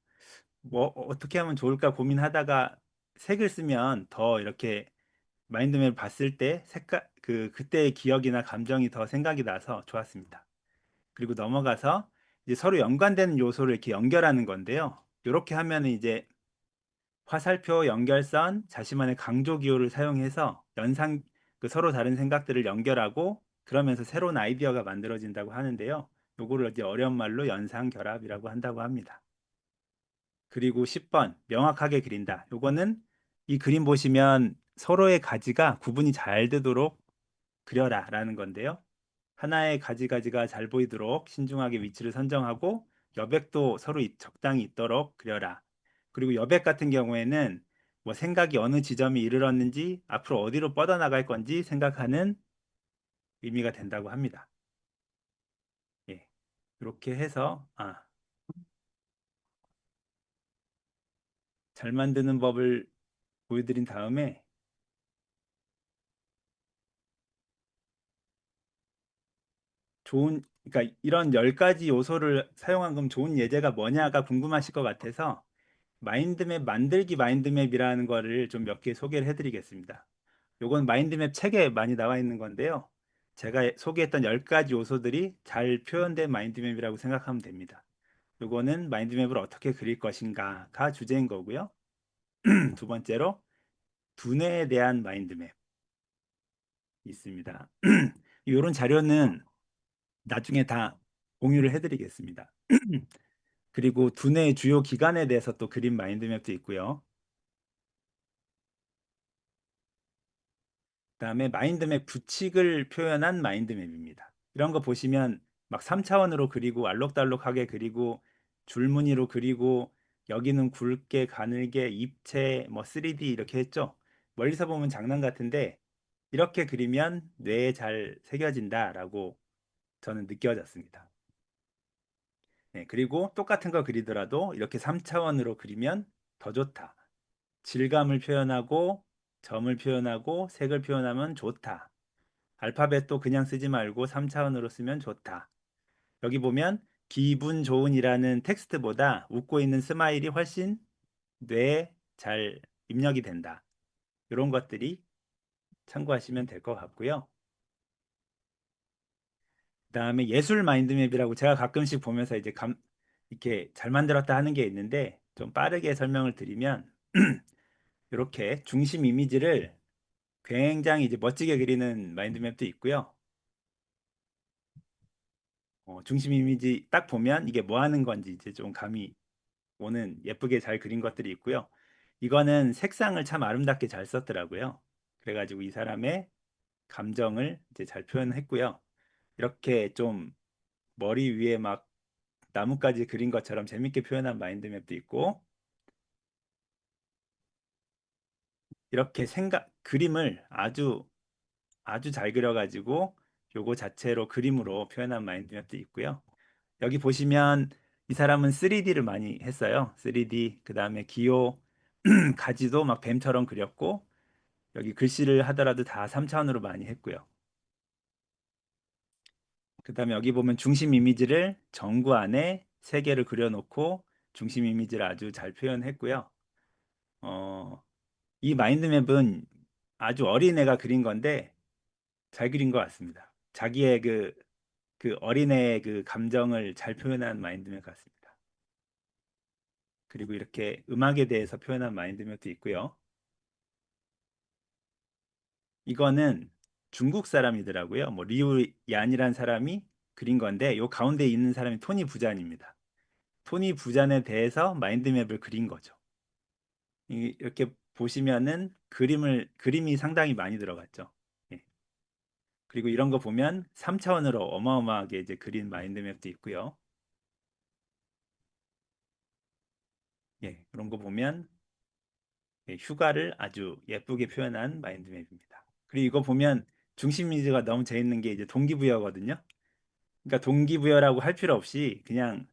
뭐 어떻게 하면 좋을까 고민하다가 색을 쓰면 더 이렇게 마인드맵 봤을 때 색깔 그때의 기억이나 감정이 더 생각이 나서 좋았습니다. 그리고 넘어가서 이제 서로 연관되는 요소를 이렇게 연결하는 건데요. 이렇게 하면 이제 화살표, 연결선, 자신만의 강조 기호를 사용해서 서로 다른 생각들을 연결하고 그러면서 새로운 아이디어가 만들어진다고 하는데요. 요거를 이제 어려운 말로 연상결합이라고 한다고 합니다. 그리고 10번 명확하게 그린다. 요거는 이 그림 보시면 서로의 가지가 구분이 잘 되도록 그려라 라는 건데요. 하나의 가지가지가 잘 보이도록 신중하게 위치를 선정하고 여백도 서로 적당히 있도록 그려라. 그리고 여백 같은 경우에는 뭐 생각이 어느 지점에 이르렀는지 앞으로 어디로 뻗어나갈 건지 생각하는 의미가 된다고 합니다. 예. 이렇게 해서 잘 만드는 법을 보여드린 다음에 그러니까 이런 10가지 요소를 사용한 그럼 좋은 예제가 뭐냐가 궁금하실 것 같아서 마인드맵 만들기 마인드맵이라는 거를 좀 몇 개 소개를 해드리겠습니다. 요건 마인드맵 책에 많이 나와 있는 건데요. 제가 소개했던 10가지 요소들이 잘 표현된 마인드맵이라고 생각하면 됩니다. 요거는 마인드맵을 어떻게 그릴 것인가가 주제인 거고요. 두 번째로 두뇌에 대한 마인드맵 있습니다. 이런 자료는 나중에 다 공유를 해드리겠습니다. 그리고 두뇌의 주요 기관에 대해서 또 그린 마인드맵도 있고요. 그다음에 마인드맵 규칙을 표현한 마인드맵입니다. 이런 거 보시면 막 3차원으로 그리고 알록달록하게 그리고 줄무늬로 그리고 여기는 굵게 가늘게 입체 뭐 3D 이렇게 했죠. 멀리서 보면 장난 같은데 이렇게 그리면 뇌에 잘 새겨진다라고 저는 느껴졌습니다. 네, 그리고 똑같은 거 그리더라도 이렇게 3차원으로 그리면 더 좋다. 질감을 표현하고 점을 표현하고 색을 표현하면 좋다. 알파벳도 그냥 쓰지 말고 3차원으로 쓰면 좋다. 여기 보면 기분 좋은이라는 텍스트보다 웃고 있는 스마일이 훨씬 뇌에 잘 입력이 된다. 이런 것들이 참고하시면 될 것 같고요. 그다음에 예술 마인드맵이라고 제가 가끔씩 보면서 이제 이렇게 잘 만들었다 하는 게 있는데 좀 빠르게 설명을 드리면 이렇게 중심 이미지를 굉장히 이제 멋지게 그리는 마인드맵도 있고요. 중심 이미지 딱 보면 이게 뭐 하는 건지 이제 좀 감이 오는 예쁘게 잘 그린 것들이 있고요. 이거는 색상을 참 아름답게 잘 썼더라고요. 그래가지고 이 사람의 감정을 이제 잘 표현했고요. 이렇게 좀 머리 위에 막 나뭇가지 그린 것처럼 재밌게 표현한 마인드맵도 있고 이렇게 그림을 아주 잘 그려가지고 요거 자체로 그림으로 표현한 마인드맵도 있고요. 여기 보시면 이 사람은 3D를 많이 했어요. 3D, 그 다음에 기호, 가지도 막 뱀처럼 그렸고, 여기 글씨를 하더라도 다 3차원으로 많이 했고요. 그 다음에 여기 보면 중심 이미지를 전구 안에 세 개를 그려놓고 중심 이미지를 아주 잘 표현했고요. 어, 이 마인드맵은 아주 어린애가 그린 건데 잘 그린 것 같습니다. 자기의 그 어린애의 그 감정을 잘 표현한 마인드맵 같습니다. 그리고 이렇게 음악에 대해서 표현한 마인드맵도 있고요. 이거는 중국 사람이더라고요. 뭐 리우 얀이란 사람이 그린 건데 요 가운데 있는 사람이 토니 부잔입니다. 토니 부잔에 대해서 마인드맵을 그린 거죠. 이렇게 보시면은 그림이 상당히 많이 들어갔죠. 예. 그리고 이런 거 보면 3차원으로 어마어마하게 이제 그린 마인드맵도 있고요. 예, 그런 거 보면 예, 휴가를 아주 예쁘게 표현한 마인드맵입니다. 그리고 이거 보면 중심 이미지가 너무 재밌는 게 이제 동기부여거든요. 그러니까 동기부여라고 할 필요 없이 그냥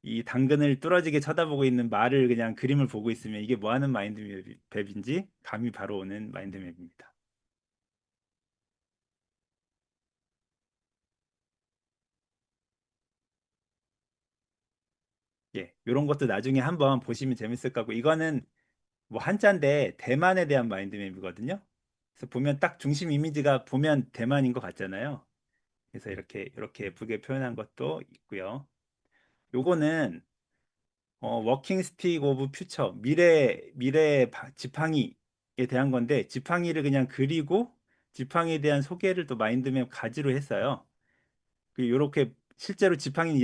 이 당근을 뚫어지게 쳐다보고 있는 말을 그냥 그림을 보고 있으면 이게 뭐 하는 마인드맵인지 감이 바로 오는 마인드맵입니다. 예, 이런 것도 나중에 한번 보시면 재밌을 거고 이거는 뭐 한자인데 대만에 대한 마인드맵이거든요. 그래서 보면 딱 중심 이미지가 보면 대만인 것 같잖아요. 그래서 이렇게 예쁘게 표현한 것도 있고요. 요거는 워킹 스틱 오브 퓨처 미래의 지팡이에 대한 건데 지팡이를 그냥 그리고 지팡이에 대한 소개를 또 마인드맵 가지로 했어요. 그 요렇게 실제로 지팡이는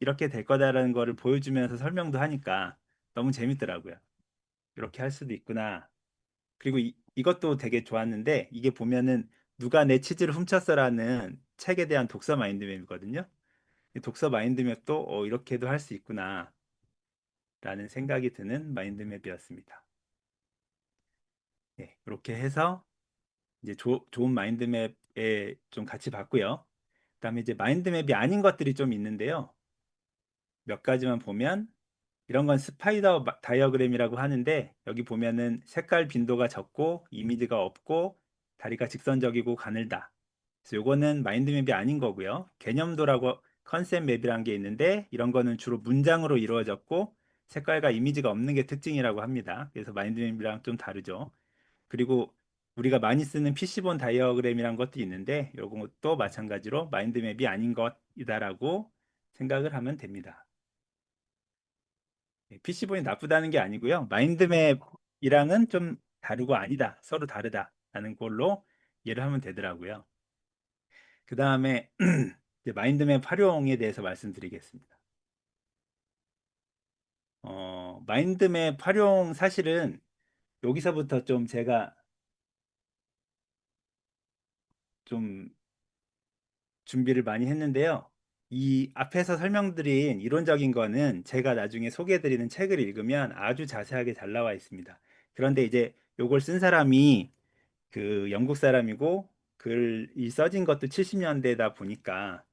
이렇게 될 거다라는 거를 보여주면서 설명도 하니까 너무 재밌더라고요. 이렇게 할 수도 있구나. 그리고 이것도 되게 좋았는데 이게 보면은 누가 내 치즈를 훔쳤어라는 책에 대한 독서 마인드맵이거든요. 이 독서 마인드맵도 이렇게도 할 수 있구나 라는 생각이 드는 마인드맵이었습니다. 예, 이렇게 해서 이제 좋은 마인드맵에 좀 같이 봤고요. 그다음에 이제 마인드맵이 아닌 것들이 좀 있는데요. 몇 가지만 보면 이런 건 스파이더 다이어그램이라고 하는데 여기 보면은 색깔 빈도가 적고 이미지가 없고 다리가 직선적이고 가늘다. 그래서 요거는 마인드맵이 아닌 거고요. 개념도라고 컨셉 맵이라는 게 있는데 이런 거는 주로 문장으로 이루어졌고 색깔과 이미지가 없는 게 특징이라고 합니다. 그래서 마인드맵이랑 좀 다르죠. 그리고 우리가 많이 쓰는 PC본 다이어그램이란 것도 있는데 이것도 마찬가지로 마인드맵이 아닌 것이다라고 생각을 하면 됩니다. PC본이 나쁘다는 게 아니고요. 마인드맵이랑은 좀 다르고 아니다. 서로 다르다라는 걸로 이해를 하면 되더라고요. 그 다음에 마인드맵 활용에 대해서 말씀드리겠습니다. 마인드맵 활용 사실은 여기서부터 좀 제가 좀 준비를 많이 했는데요. 이 앞에서 설명드린 이론적인 거는 제가 나중에 소개해드리는 책을 읽으면 아주 자세하게 잘 나와 있습니다. 그런데 이제 요걸 쓴 사람이 그 영국 사람이고 글이 써진 것도 70년대다 보니까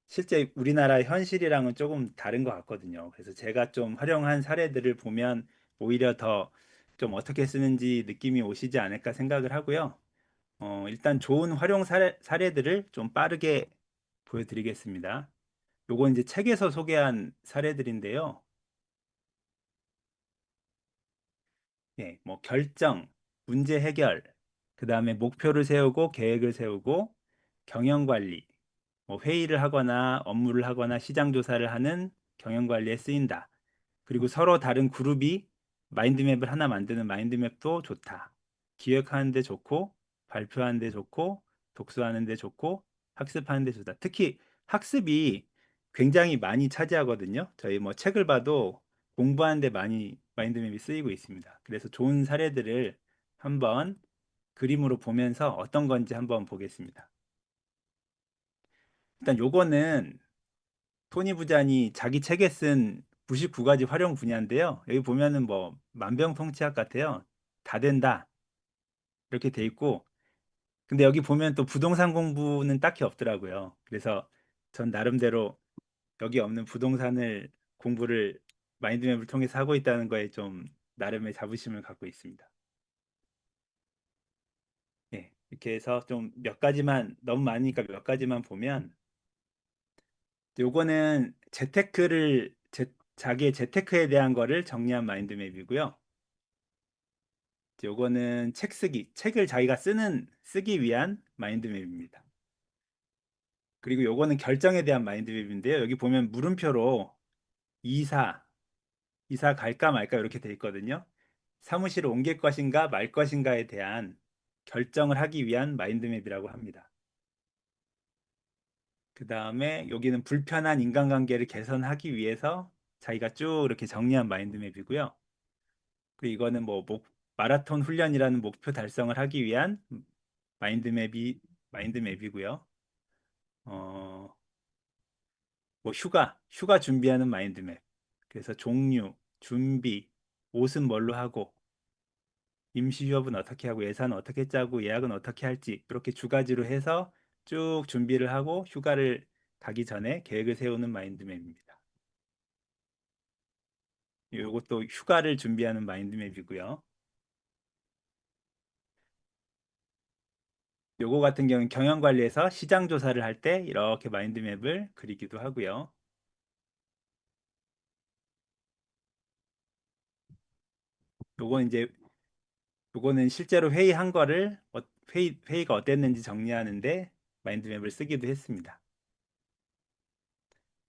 실제 우리나라 현실이랑은 조금 다른 것 같거든요. 그래서 제가 좀 활용한 사례들을 보면 오히려 더 좀 어떻게 쓰는지 느낌이 오시지 않을까 생각을 하고요. 일단 좋은 활용 사례들을 좀 빠르게 보여드리겠습니다. 요건 이제 책에서 소개한 사례들인데요. 예, 뭐 결정, 문제 해결, 그 다음에 목표를 세우고 계획을 세우고 경영 관리, 뭐 회의를 하거나 업무를 하거나 시장 조사를 하는 경영 관리에 쓰인다. 그리고 서로 다른 그룹이 마인드맵을 하나 만드는 마인드맵도 좋다. 기획하는 데 좋고 발표하는 데 좋고 독서하는 데 좋고 학습하는 데 좋다. 특히 학습이 굉장히 많이 차지하거든요. 저희 뭐 책을 봐도 공부하는 데 많이 마인드맵이 쓰이고 있습니다. 그래서 좋은 사례들을 한번 그림으로 보면서 어떤 건지 한번 보겠습니다. 일단 요거는 토니 부잔이 자기 책에 쓴 99가지 활용 분야인데요. 여기 보면은 뭐 만병통치약 같아요. 다 된다. 이렇게 돼 있고, 근데 여기 보면 또 부동산 공부는 딱히 없더라고요. 그래서 전 나름대로 여기 없는 부동산을 공부를 마인드맵을 통해서 하고 있다는 거에 좀 나름의 자부심을 갖고 있습니다. 예, 이렇게 해서 좀 몇 가지만 너무 많으니까 몇 가지만 보면 요거는 자기의 재테크에 대한 거를 정리한 마인드맵이고요. 요거는 책을 자기가 쓰기 위한 마인드맵입니다. 그리고 요거는 결정에 대한 마인드맵인데요. 여기 보면 물음표로 이사, 이사 갈까 말까 이렇게 돼 있거든요. 사무실을 옮길 것인가 말 것인가에 대한 결정을 하기 위한 마인드맵이라고 합니다. 그 다음에 여기는 불편한 인간관계를 개선하기 위해서 자기가 쭉 이렇게 정리한 마인드맵이고요. 그리고 이거는 마라톤 훈련이라는 목표 달성을 하기 위한 마인드맵이고요. 어, 휴가 준비하는 마인드맵. 그래서 종류, 준비, 옷은 뭘로 하고, 임시 휴업은 어떻게 하고, 예산은 어떻게 짜고, 예약은 어떻게 할지, 이렇게 주 가지로 해서 쭉 준비를 하고, 휴가를 가기 전에 계획을 세우는 마인드맵입니다. 이것도 휴가를 준비하는 마인드맵이고요. 요거 같은 경우는 경영관리에서 시장 조사를 할 때 이렇게 마인드맵을 그리기도 하고요. 요거 이제 요거는 실제로 회의한 거를 회의가 어땠는지 정리하는데 마인드맵을 쓰기도 했습니다.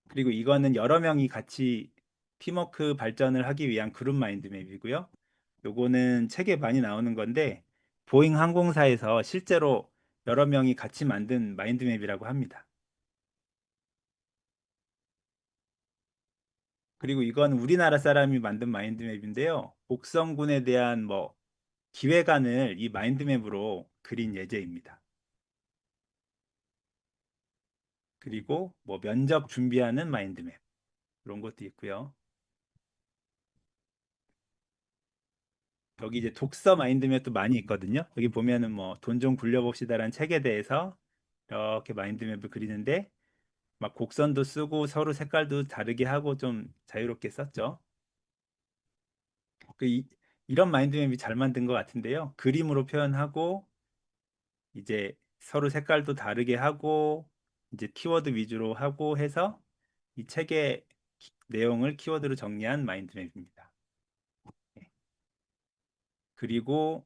그리고 이거는 여러 명이 같이 팀워크 발전을 하기 위한 그룹 마인드맵이고요. 요거는 책에 많이 나오는 건데 보잉 항공사에서 실제로 여러 명이 같이 만든 마인드맵이라고 합니다. 그리고 이건 우리나라 사람이 만든 마인드맵인데요. 복성군에 대한 기획안을 이 마인드맵으로 그린 예제입니다. 그리고 면접 준비하는 마인드맵 그런 것도 있고요. 여기 이제 독서 마인드맵도 많이 있거든요. 여기 보면은 돈 좀 굴려봅시다라는 책에 대해서 이렇게 마인드맵을 그리는데 막 곡선도 쓰고 서로 색깔도 다르게 하고 좀 자유롭게 썼죠. 그 이, 이런 마인드맵이 잘 만든 것 같은데요. 그림으로 표현하고 이제 서로 색깔도 다르게 하고 이제 키워드 위주로 하고 해서 이 책의 내용을 키워드로 정리한 마인드맵입니다. 네. 그리고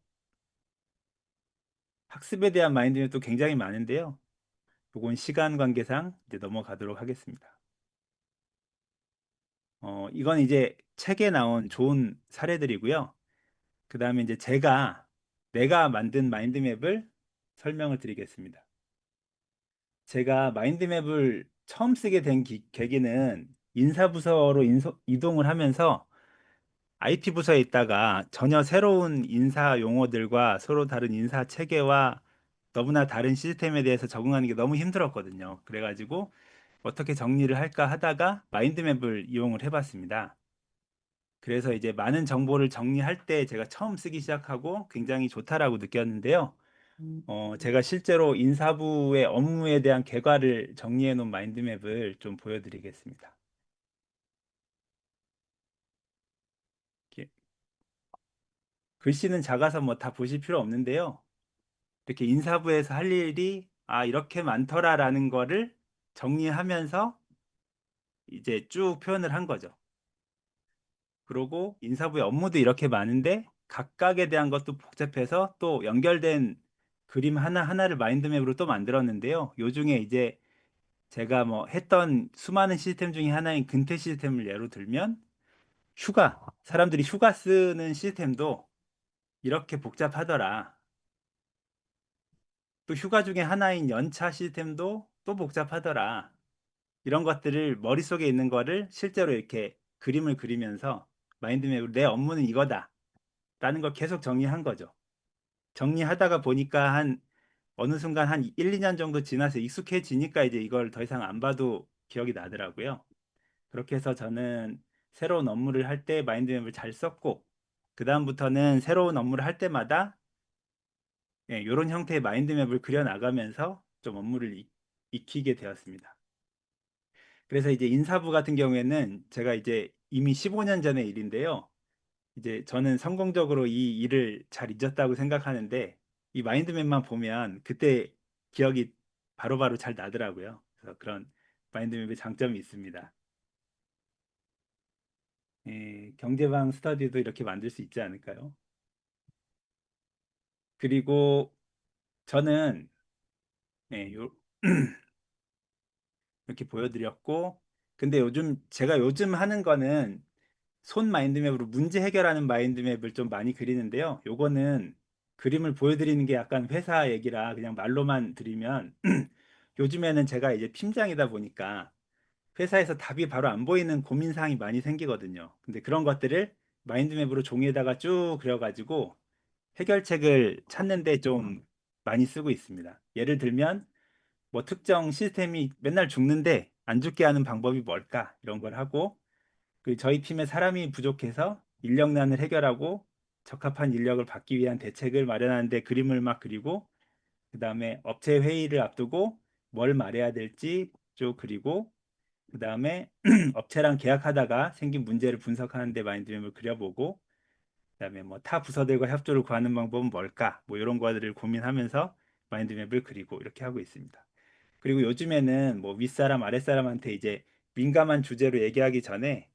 학습에 대한 마인드맵도 굉장히 많은데요. 이건 시간 관계상 이제 넘어가도록 하겠습니다. 이건 이제 책에 나온 좋은 사례들이고요. 그 다음에 이제 내가 만든 마인드맵을 설명을 드리겠습니다. 제가 마인드맵을 처음 쓰게 된 계기는 인사부서로 이동을 하면서 IT 부서에 있다가 전혀 새로운 인사 용어들과 서로 다른 인사 체계와 너무나 다른 시스템에 대해서 적응하는 게 너무 힘들었거든요. 그래가지고 어떻게 정리를 할까 하다가 마인드맵을 이용을 해봤습니다. 그래서 이제 많은 정보를 정리할 때 제가 처음 쓰기 시작하고 굉장히 좋다라고 느꼈는데요. 제가 실제로 인사부의 업무에 대한 결과를 정리해 놓은 마인드맵을 좀 보여드리겠습니다. 이렇게 글씨는 작아서 다 보실 필요 없는데요. 이렇게 인사부에서 할 일이 이렇게 많더라라는 거를 정리하면서 이제 쭉 표현을 한 거죠. 그리고 인사부의 업무도 이렇게 많은데 각각에 대한 것도 복잡해서 또 연결된 그림 하나하나를 마인드맵으로 또 만들었는데요. 요 중에 이제 제가 했던 수많은 시스템 중에 하나인 근태 시스템을 예로 들면 사람들이 휴가 쓰는 시스템도 이렇게 복잡하더라. 또 휴가 중에 하나인 연차 시스템도 또 복잡하더라. 이런 것들을 머릿속에 있는 거를 실제로 이렇게 그림을 그리면서 마인드맵으로 내 업무는 이거다. 라는 걸 계속 정리한 거죠. 정리하다가 보니까 어느 순간 한 1, 2년 정도 지나서 익숙해지니까 이제 이걸 더 이상 안 봐도 기억이 나더라고요. 그렇게 해서 저는 새로운 업무를 할 때 마인드맵을 잘 썼고, 그다음부터는 새로운 업무를 할 때마다 예, 이런 형태의 마인드맵을 그려 나가면서 좀 업무를 익히게 되었습니다. 그래서 이제 인사부 같은 경우에는 제가 이제 이미 15년 전의 일인데요. 이제 저는 성공적으로 이 일을 잘 잊었다고 생각하는데 이 마인드맵만 보면 그때 기억이 바로바로 잘 나더라고요. 그래서 그런 마인드맵의 장점이 있습니다. 예, 경제방 스터디도 이렇게 만들 수 있지 않을까요? 그리고 저는 요, 이렇게 보여드렸고, 근데 제가 요즘 하는 거는 손 마인드맵으로 문제 해결하는 마인드맵을 좀 많이 그리는데요. 요거는 그림을 보여드리는 게 약간 회사 얘기라 그냥 말로만 드리면 요즘에는 제가 이제 팀장이다 보니까 회사에서 답이 바로 안 보이는 고민사항이 많이 생기거든요. 근데 그런 것들을 마인드맵으로 종이에다가 쭉 그려가지고 해결책을 찾는데 좀 많이 쓰고 있습니다. 예를 들면 뭐 특정 시스템이 맨날 죽는데 안 죽게 하는 방법이 뭘까? 이런 걸 하고 그 저희 팀에 사람이 부족해서 인력난을 해결하고 적합한 인력을 받기 위한 대책을 마련하는데 그림을 막 그리고 그다음에 업체 회의를 앞두고 뭘 말해야 될지 쭉 그리고 그다음에 업체랑 계약하다가 생긴 문제를 분석하는데 마인드맵을 그려보고 그다음에 뭐 타 부서들과 협조를 구하는 방법은 뭘까? 뭐 이런 거들을 고민하면서 마인드맵을 그리고 이렇게 하고 있습니다. 그리고 요즘에는 뭐 윗사람 아랫사람한테 이제 민감한 주제로 얘기하기 전에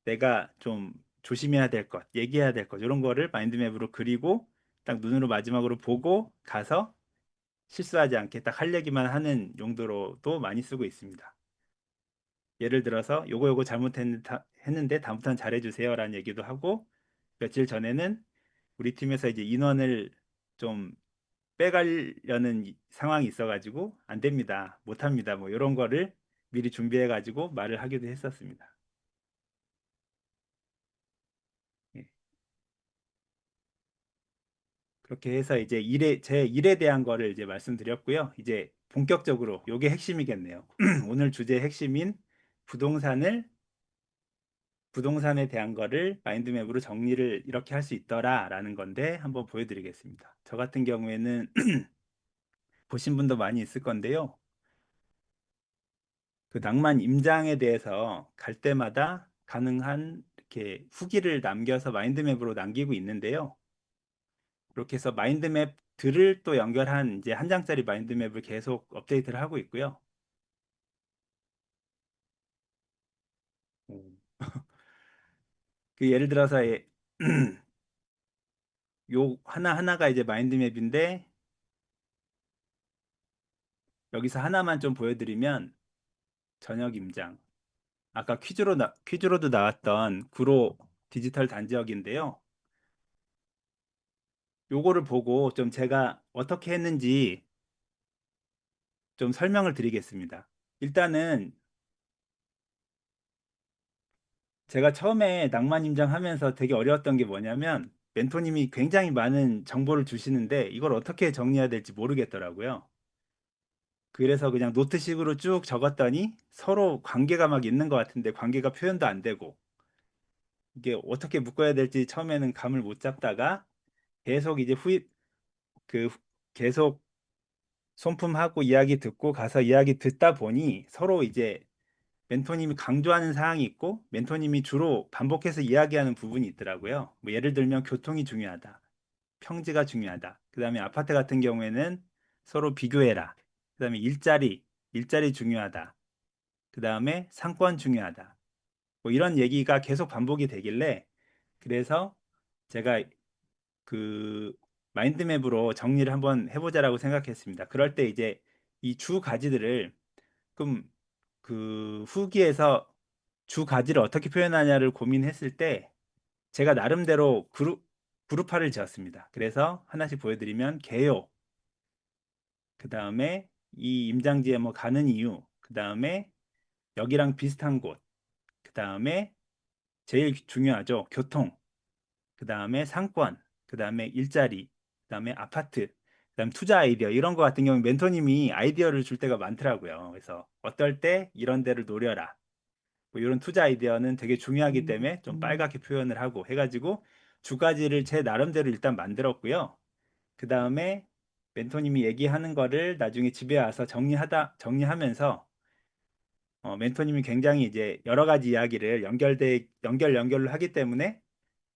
내가 좀 조심해야 될 것, 얘기해야 될 것 이런 거를 마인드맵으로 그리고 딱 눈으로 마지막으로 보고 가서 실수하지 않게 딱 할 얘기만 하는 용도로도 많이 쓰고 있습니다. 예를 들어서 요거 잘못했는데 다음부터는 잘해주세요라는 얘기도 하고 며칠 전에는 우리 팀에서 이제 인원을 좀 빼가려는 상황이 있어가지고 안 됩니다, 못합니다, 뭐 이런 거를 미리 준비해가지고 말을 하기도 했었습니다. 예. 그렇게 해서 이제 제 일에 대한 거를 이제 말씀드렸고요. 이제 본격적으로 요게 핵심이겠네요. 오늘 주제의 핵심인 부동산을 부동산에 대한 거를 마인드맵으로 정리를 이렇게 할 수 있더라라는 건데 한번 보여드리겠습니다. 저 같은 경우에는 보신 분도 많이 있을 건데요. 그 낭만 임장에 대해서 갈 때마다 가능한 이렇게 후기를 남겨서 마인드맵으로 남기고 있는데요. 그렇게 해서 마인드맵들을 또 연결한 이제 한 장짜리 마인드맵을 계속 업데이트를 하고 있고요. 음. 그 예를 들어서 요 하나하나가 이제 마인드맵인데 여기서 하나만 좀 보여드리면 저녁 임장. 아까 퀴즈로도 나왔던 구로 디지털 단지역인데요. 요거를 보고 좀 제가 어떻게 했는지 좀 설명을 드리겠습니다. 일단은 제가 처음에 낭만 임장하면서 되게 어려웠던 게 뭐냐면 멘토님이 굉장히 많은 정보를 주시는데 이걸 어떻게 정리해야 될지 모르겠더라고요. 그래서 그냥 노트식으로 쭉 적었더니 서로 관계가 막 있는 것 같은데 관계가 표현도 안 되고 이게 어떻게 묶어야 될지 처음에는 감을 못 잡다가 계속 이제 그 계속 손품하고 이야기 듣고 가서 이야기 듣다 보니 서로 이제 멘토님이 강조하는 사항이 있고 멘토님이 주로 반복해서 이야기하는 부분이 있더라고요. 뭐 예를 들면 교통이 중요하다. 평지가 중요하다. 그다음에 아파트 같은 경우에는 서로 비교해라. 그다음에 일자리 중요하다. 그다음에 상권 중요하다. 뭐 이런 얘기가 계속 반복이 되길래 그래서 제가 그 마인드맵으로 정리를 한번 해보자라고 생각했습니다. 그럴 때 이제 이 주 가지들을 그럼 그 후기에서 주 가지를 어떻게 표현하냐를 고민했을 때 제가 나름대로 그룹화를 지었습니다. 그래서 하나씩 보여드리면 개요, 그 다음에 이 임장지에 뭐 가는 이유, 그 다음에 여기랑 비슷한 곳, 그 다음에 제일 중요하죠, 교통, 그 다음에 상권, 그 다음에 일자리, 그 다음에 아파트, 그 다음 투자 아이디어 이런 거 같은 경우는 멘토님이 아이디어를 줄 때가 많더라고요. 그래서 어떨 때 이런 데를 노려라. 뭐 이런 투자 아이디어는 되게 중요하기 때문에 좀 빨갛게 표현을 하고 해가지고 주 가지를 제 나름대로 일단 만들었고요. 그 다음에 멘토님이 얘기하는 거를 나중에 집에 와서 정리하면서 멘토님이 굉장히 이제 여러 가지 이야기를 연결로 하기 때문에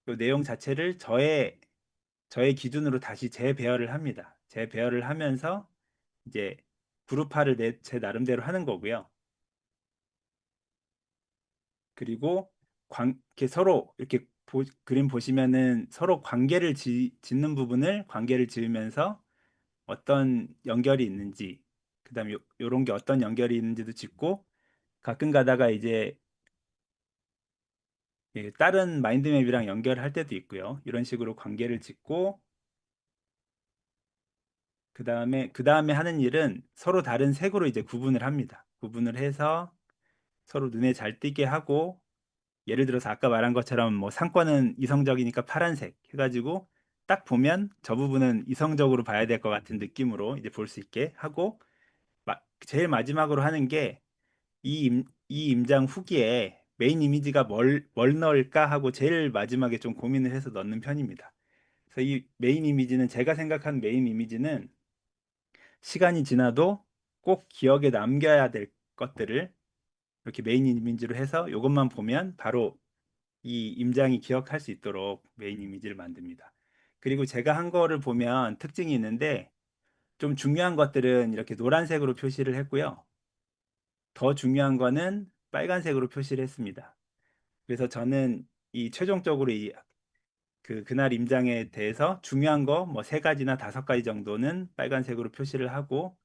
그 내용 자체를 저의 기준으로 다시 재배열을 합니다. 재배열을 하면서 이제 그룹화를 제 나름대로 하는 거고요. 그리고 이렇게 서로 이렇게 그림 보시면은 서로 짓는 부분을 관계를 지으면서 어떤 연결이 있는지, 그다음에 요런 게 어떤 연결이 있는지도 짓고 가끔 가다가 이제 다른 마인드맵이랑 연결할 때도 있고요. 이런 식으로 관계를 짓고 그 다음에 하는 일은 서로 다른 색으로 이제 구분을 합니다. 구분을 해서 서로 눈에 잘 띄게 하고 예를 들어서 아까 말한 것처럼 뭐 상권은 이성적이니까 파란색 해가지고 딱 보면 저 부분은 이성적으로 봐야 될 것 같은 느낌으로 이제 볼 수 있게 하고 제일 마지막으로 하는 게 이 임장 후기에 메인 이미지가 뭘 넣을까 하고 제일 마지막에 좀 고민을 해서 넣는 편입니다. 그래서 이 메인 이미지는 제가 생각한 메인 이미지는 시간이 지나도 꼭 기억에 남겨야 될 것들을 이렇게 메인 이미지로 해서 이것만 보면 바로 이 임장이 기억할 수 있도록 메인 이미지를 만듭니다. 그리고 제가 한 거를 보면 특징이 있는데 좀 중요한 것들은 이렇게 노란색으로 표시를 했고요. 더 중요한 거는 빨간색으로 표시를 했습니다. 그래서 저는 이 최종적으로 그날 임장에 대해서 중요한 거 뭐 세 가지나 다섯 가지 정도는 빨간색으로 표시를 하고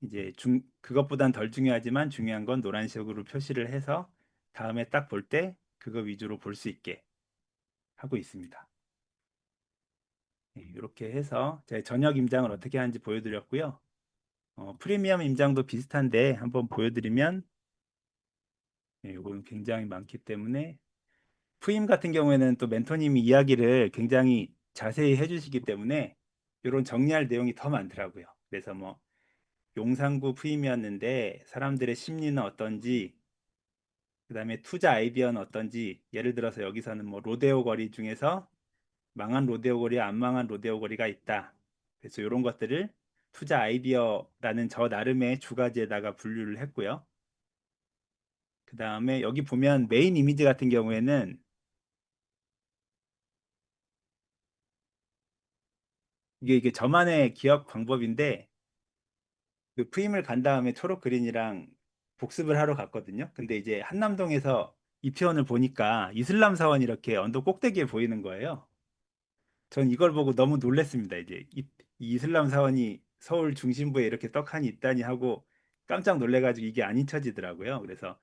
이제 그것보단 덜 중요하지만 중요한 건 노란색으로 표시를 해서 다음에 딱 볼 때 그거 위주로 볼 수 있게 하고 있습니다. 이렇게 해서 제 저녁 임장을 어떻게 하는지 보여드렸고요. 프리미엄 임장도 비슷한데 한번 보여드리면 이건 굉장히 많기 때문에 프임 같은 경우에는 또 멘토님이 이야기를 굉장히 자세히 해주시기 때문에 이런 정리할 내용이 더 많더라고요. 그래서 뭐 용산구 프임이었는데 사람들의 심리는 어떤지, 그다음에 투자 아이디어는 어떤지, 예를 들어서 여기서는 뭐 로데오 거리 중에서 망한 로데오 거리와 안 망한 로데오 거리가 있다. 그래서 이런 것들을 투자 아이디어라는 저 나름의 주 가지에다가 분류를 했고요. 그다음에 여기 보면 메인 이미지 같은 경우에는 이게 저만의 기억 방법인데 그 프임을 간 다음에 초록 그린이랑 복습을 하러 갔거든요. 근데 이제 한남동에서 이태원을 보니까 이슬람 사원이 이렇게 언덕 꼭대기에 보이는 거예요. 전 이걸 보고 너무 놀랬습니다. 이제 이 이슬람 사원이 서울 중심부에 이렇게 떡하니 있다니 하고 깜짝 놀래가지고 이게 안 잊혀지더라고요. 그래서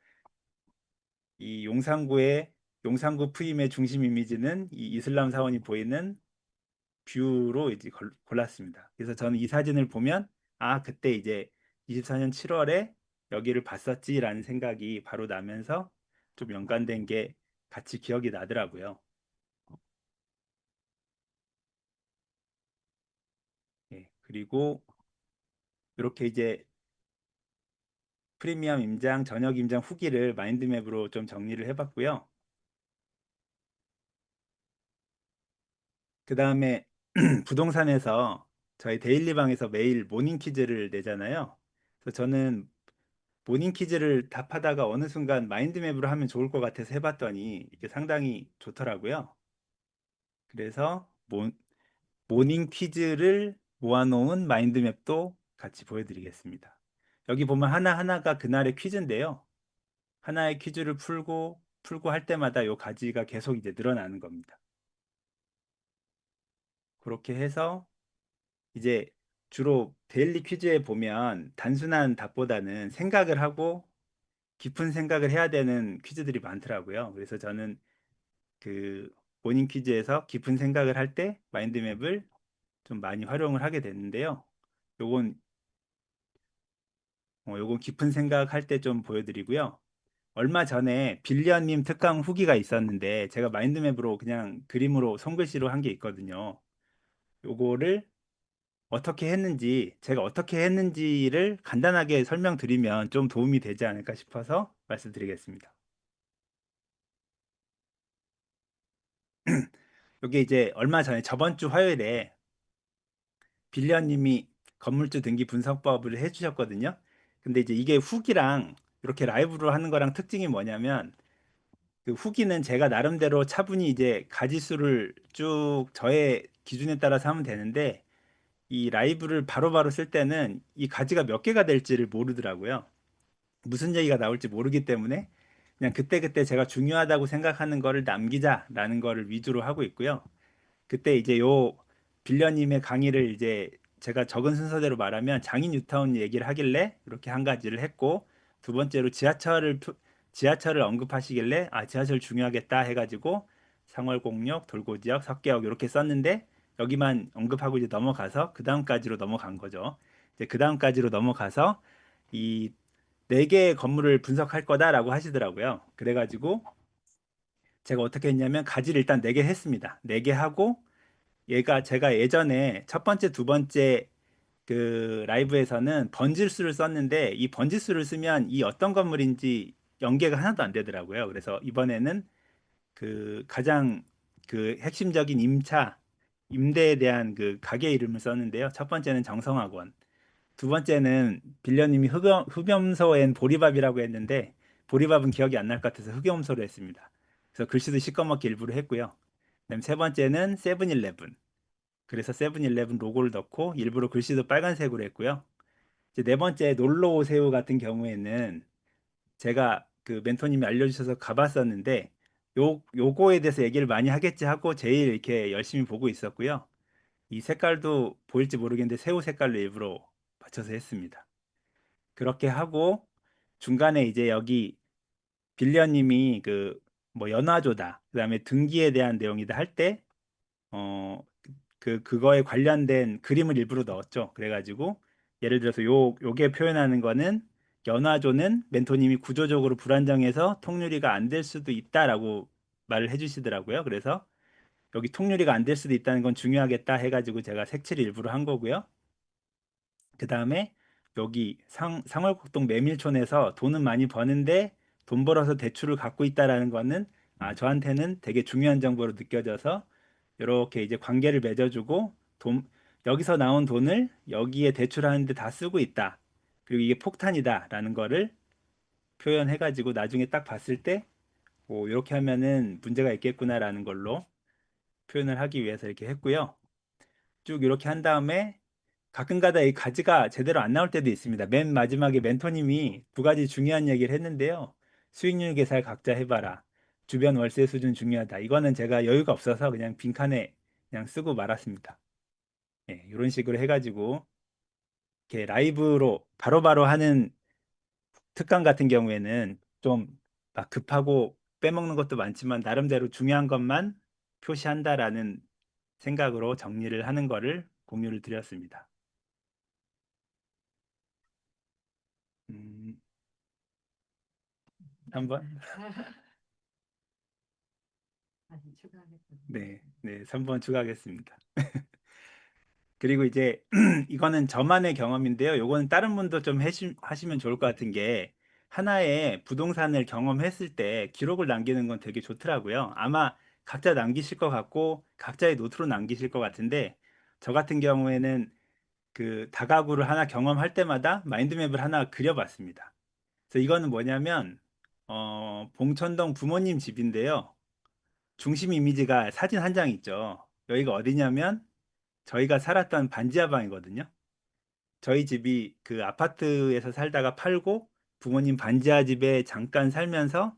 이 용산구 프임의 중심 이미지는 이 이슬람 사원이 보이는 뷰로 이제 골랐습니다. 그래서 저는 이 사진을 보면 아 그때 이제 24년 7월에 여기를 봤었지라는 생각이 바로 나면서 좀 연관된 게 같이 기억이 나더라고요. 그리고 이렇게 이제 프리미엄 임장, 저녁 임장 후기를 마인드맵으로 좀 정리를 해봤고요. 그 다음에 부동산에서 저희 데일리방에서 매일 모닝 퀴즈를 내잖아요. 그래서 저는 모닝 퀴즈를 답하다가 어느 순간 마인드맵으로 하면 좋을 것 같아서 해봤더니 이게 상당히 좋더라고요. 그래서 모닝 퀴즈를 모아놓은 마인드맵도 같이 보여드리겠습니다. 여기 보면 하나하나가 그날의 퀴즈인데요. 하나의 퀴즈를 풀고 할 때마다 요 가지가 계속 이제 늘어나는 겁니다. 그렇게 해서 이제 주로 데일리 퀴즈에 보면 단순한 답보다는 생각을 하고 깊은 생각을 해야 되는 퀴즈들이 많더라고요. 그래서 저는 그 모닝 퀴즈에서 깊은 생각을 할 때 마인드맵을 좀 많이 활용을 하게 됐는데요. 요건 요건 깊은 생각할 때 좀 보여드리고요. 얼마 전에 빌리언님 특강 후기가 있었는데 제가 마인드맵으로 그냥 그림으로 손글씨로 한 게 있거든요. 요거를 제가 어떻게 했는지를 간단하게 설명드리면 좀 도움이 되지 않을까 싶어서 말씀드리겠습니다. 이게 이제 얼마 전에 저번 주 화요일에 빌려님이 건물주 등기 분석법을 해주셨거든요. 근데 이제 이게 후기랑 이렇게 라이브로 하는 거랑 특징이 뭐냐면 그 후기는 제가 나름대로 차분히 이제 가지수를 쭉 저의 기준에 따라서 하면 되는데 이 라이브를 바로바로 쓸 때는 이 가지가 몇 개가 될지를 모르더라고요. 무슨 얘기가 나올지 모르기 때문에 그냥 그때그때 제가 중요하다고 생각하는 거를 남기자라는 거를 위주로 하고 있고요. 그때 이제 요 빌려님의 강의를 이제 제가 적은 순서대로 말하면 장인 뉴타운 얘기를 하길래 이렇게 한 가지를 했고 두 번째로 지하철을 언급하시길래 아 지하철 중요하겠다 해가지고 상월공역, 돌고지역, 석계역 이렇게 썼는데 여기만 언급하고 이제 넘어가서 그 다음까지로 넘어간 거죠. 이제 그 다음까지로 넘어가서 이 네 개의 건물을 분석할 거다라고 하시더라고요. 그래가지고 제가 어떻게 했냐면 가지를 일단 네 개 했습니다. 네 개 하고 얘가 제가 예전에 첫 번째, 두 번째 그 라이브에서는 번지수를 썼는데 이 번지수를 쓰면 이 어떤 건물인지 연계가 하나도 안 되더라고요. 그래서 이번에는 그 가장 그 핵심적인 임대에 대한 그 가게 이름을 썼는데요. 첫 번째는 정성학원, 두 번째는 빌려님이 흑염소엔 보리밥이라고 했는데 보리밥은 기억이 안 날 것 같아서 흑염소로 했습니다. 그래서 글씨도 시꺼멓게 일부러 했고요. 그다음 세 번째는 세븐일레븐. 그래서 세븐일레븐 로고를 넣고 일부러 글씨도 빨간색으로 했고요. 이제 네 번째 놀러 오세요 같은 경우에는 제가 그 멘토님이 알려주셔서 가봤었는데 요거에 대해서 얘기를 많이 하겠지 하고 제일 이렇게 열심히 보고 있었고요. 이 색깔도 보일지 모르겠는데 새우 색깔로 일부러 맞춰서 했습니다. 그렇게 하고 중간에 이제 여기 빌려님이 그 뭐 연화조다 그다음에 등기에 대한 내용이다 할 때 그거에 관련된 그림을 일부러 넣었죠. 그래가지고 예를 들어서 요게 표현하는 거는 연화조는 멘토님이 구조적으로 불안정해서 통유리가 안 될 수도 있다라고 말을 해주시더라고요. 그래서 여기 통유리가 안 될 수도 있다는 건 중요하겠다 해가지고 제가 색칠을 일부러 한 거고요. 그 다음에 여기 상월곡동 메밀촌에서 돈은 많이 버는데 돈 벌어서 대출을 갖고 있다라는 거는 아, 저한테는 되게 중요한 정보로 느껴져서 이렇게 이제 관계를 맺어주고 여기서 나온 돈을 여기에 대출하는데 다 쓰고 있다. 그리고 이게 폭탄이다라는 거를 표현해가지고 나중에 딱 봤을 때 오, 이렇게 하면은 문제가 있겠구나라는 걸로 표현을 하기 위해서 이렇게 했고요. 쭉 이렇게 한 다음에 가끔가다 이 가지가 제대로 안 나올 때도 있습니다. 맨 마지막에 멘토님이 두 가지 중요한 얘기를 했는데요. 수익률 계산 각자 해봐라. 주변 월세 수준 중요하다. 이거는 제가 여유가 없어서 그냥 빈칸에 그냥 쓰고 말았습니다. 예, 이런 식으로 해가지고 이렇게 라이브로 바로바로 하는 특강 같은 경우에는 좀 막 급하고 빼먹는 것도 많지만 나름대로 중요한 것만 표시한다라는 생각으로 정리를 하는 거를 공유를 드렸습니다. 음, 한번 네, 네, 3번 추가하겠습니다. 그리고 이제 이거는 저만의 경험인데요. 요거는 다른 분도 좀 하시면 좋을 것 같은 게 하나의 부동산을 경험했을 때 기록을 남기는 건 되게 좋더라고요. 아마 각자 남기실 것 같고 각자의 노트로 남기실 것 같은데 저 같은 경우에는 그 다가구를 하나 경험할 때마다 마인드맵을 하나 그려봤습니다. 그래서 이거는 뭐냐면 봉천동 부모님 집인데요. 중심 이미지가 사진 한 장 있죠. 여기가 어디냐면 저희가 살았던 반지하방이거든요. 저희 집이 그 아파트에서 살다가 팔고 부모님 반지하 집에 잠깐 살면서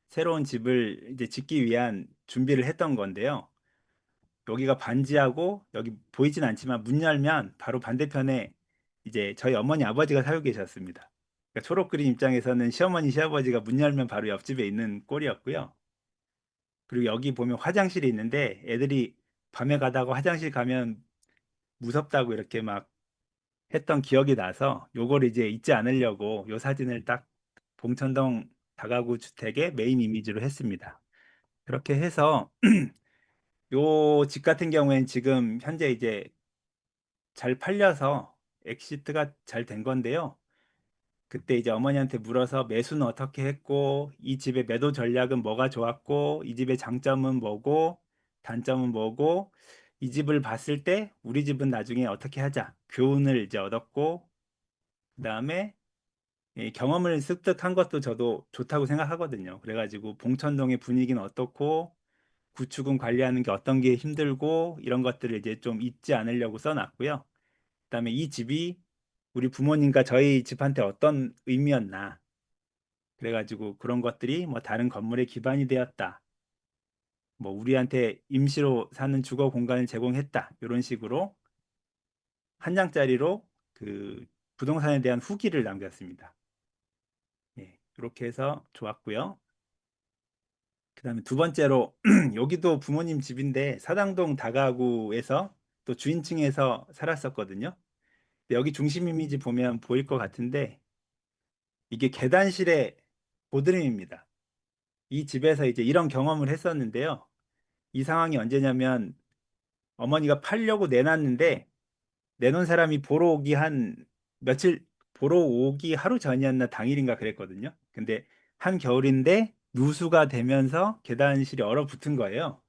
새로운 집을 이제 짓기 위한 준비를 했던 건데요. 여기가 반지하고 여기 보이진 않지만 문 열면 바로 반대편에 이제 저희 어머니 아버지가 살고 계셨습니다. 그러니까 초록 그림 입장에서는 시어머니 시아버지가 문 열면 바로 옆집에 있는 꼴이었고요. 그리고 여기 보면 화장실이 있는데 애들이 밤에 가다가 화장실 가면 무섭다고 이렇게 막 했던 기억이 나서 요걸 이제 잊지 않으려고 요 사진을 딱 봉천동 다가구 주택의 메인 이미지로 했습니다. 그렇게 해서 요 집 같은 경우에는 지금 현재 이제 잘 팔려서 엑시트가 잘 된 건데요. 그때 이제 어머니한테 물어서 매수는 어떻게 했고, 이 집의 매도 전략은 뭐가 좋았고, 이 집의 장점은 뭐고, 단점은 뭐고, 이 집을 봤을 때 우리 집은 나중에 어떻게 하자 교훈을 이제 얻었고 그다음에 이 경험을 습득한 것도 저도 좋다고 생각하거든요. 그래가지고 봉천동의 분위기는 어떻고 구축은 관리하는 게 어떤 게 힘들고 이런 것들을 이제 좀 잊지 않으려고 써놨고요. 그다음에 이 집이 우리 부모님과 저희 집한테 어떤 의미였나. 그래가지고 그런 것들이 뭐 다른 건물의 기반이 되었다. 뭐 우리한테 임시로 사는 주거 공간을 제공했다. 이런 식으로 한 장짜리로 그 부동산에 대한 후기를 남겼습니다. 예, 이렇게 해서 좋았고요. 그다음에 두 번째로 여기도 부모님 집인데 사당동 다가구에서 또 주인층에서 살았었거든요. 근데 여기 중심 이미지 보면 보일 것 같은데 이게 계단실의 보드림입니다. 이 집에서 이제 이런 경험을 했었는데요. 이 상황이 언제냐면 어머니가 팔려고 내놨는데 내놓은 사람이 보러 오기 한 며칠 보러 오기 하루 전이었나 당일인가 그랬거든요. 근데 한 겨울인데 누수가 되면서 계단실이 얼어붙은 거예요.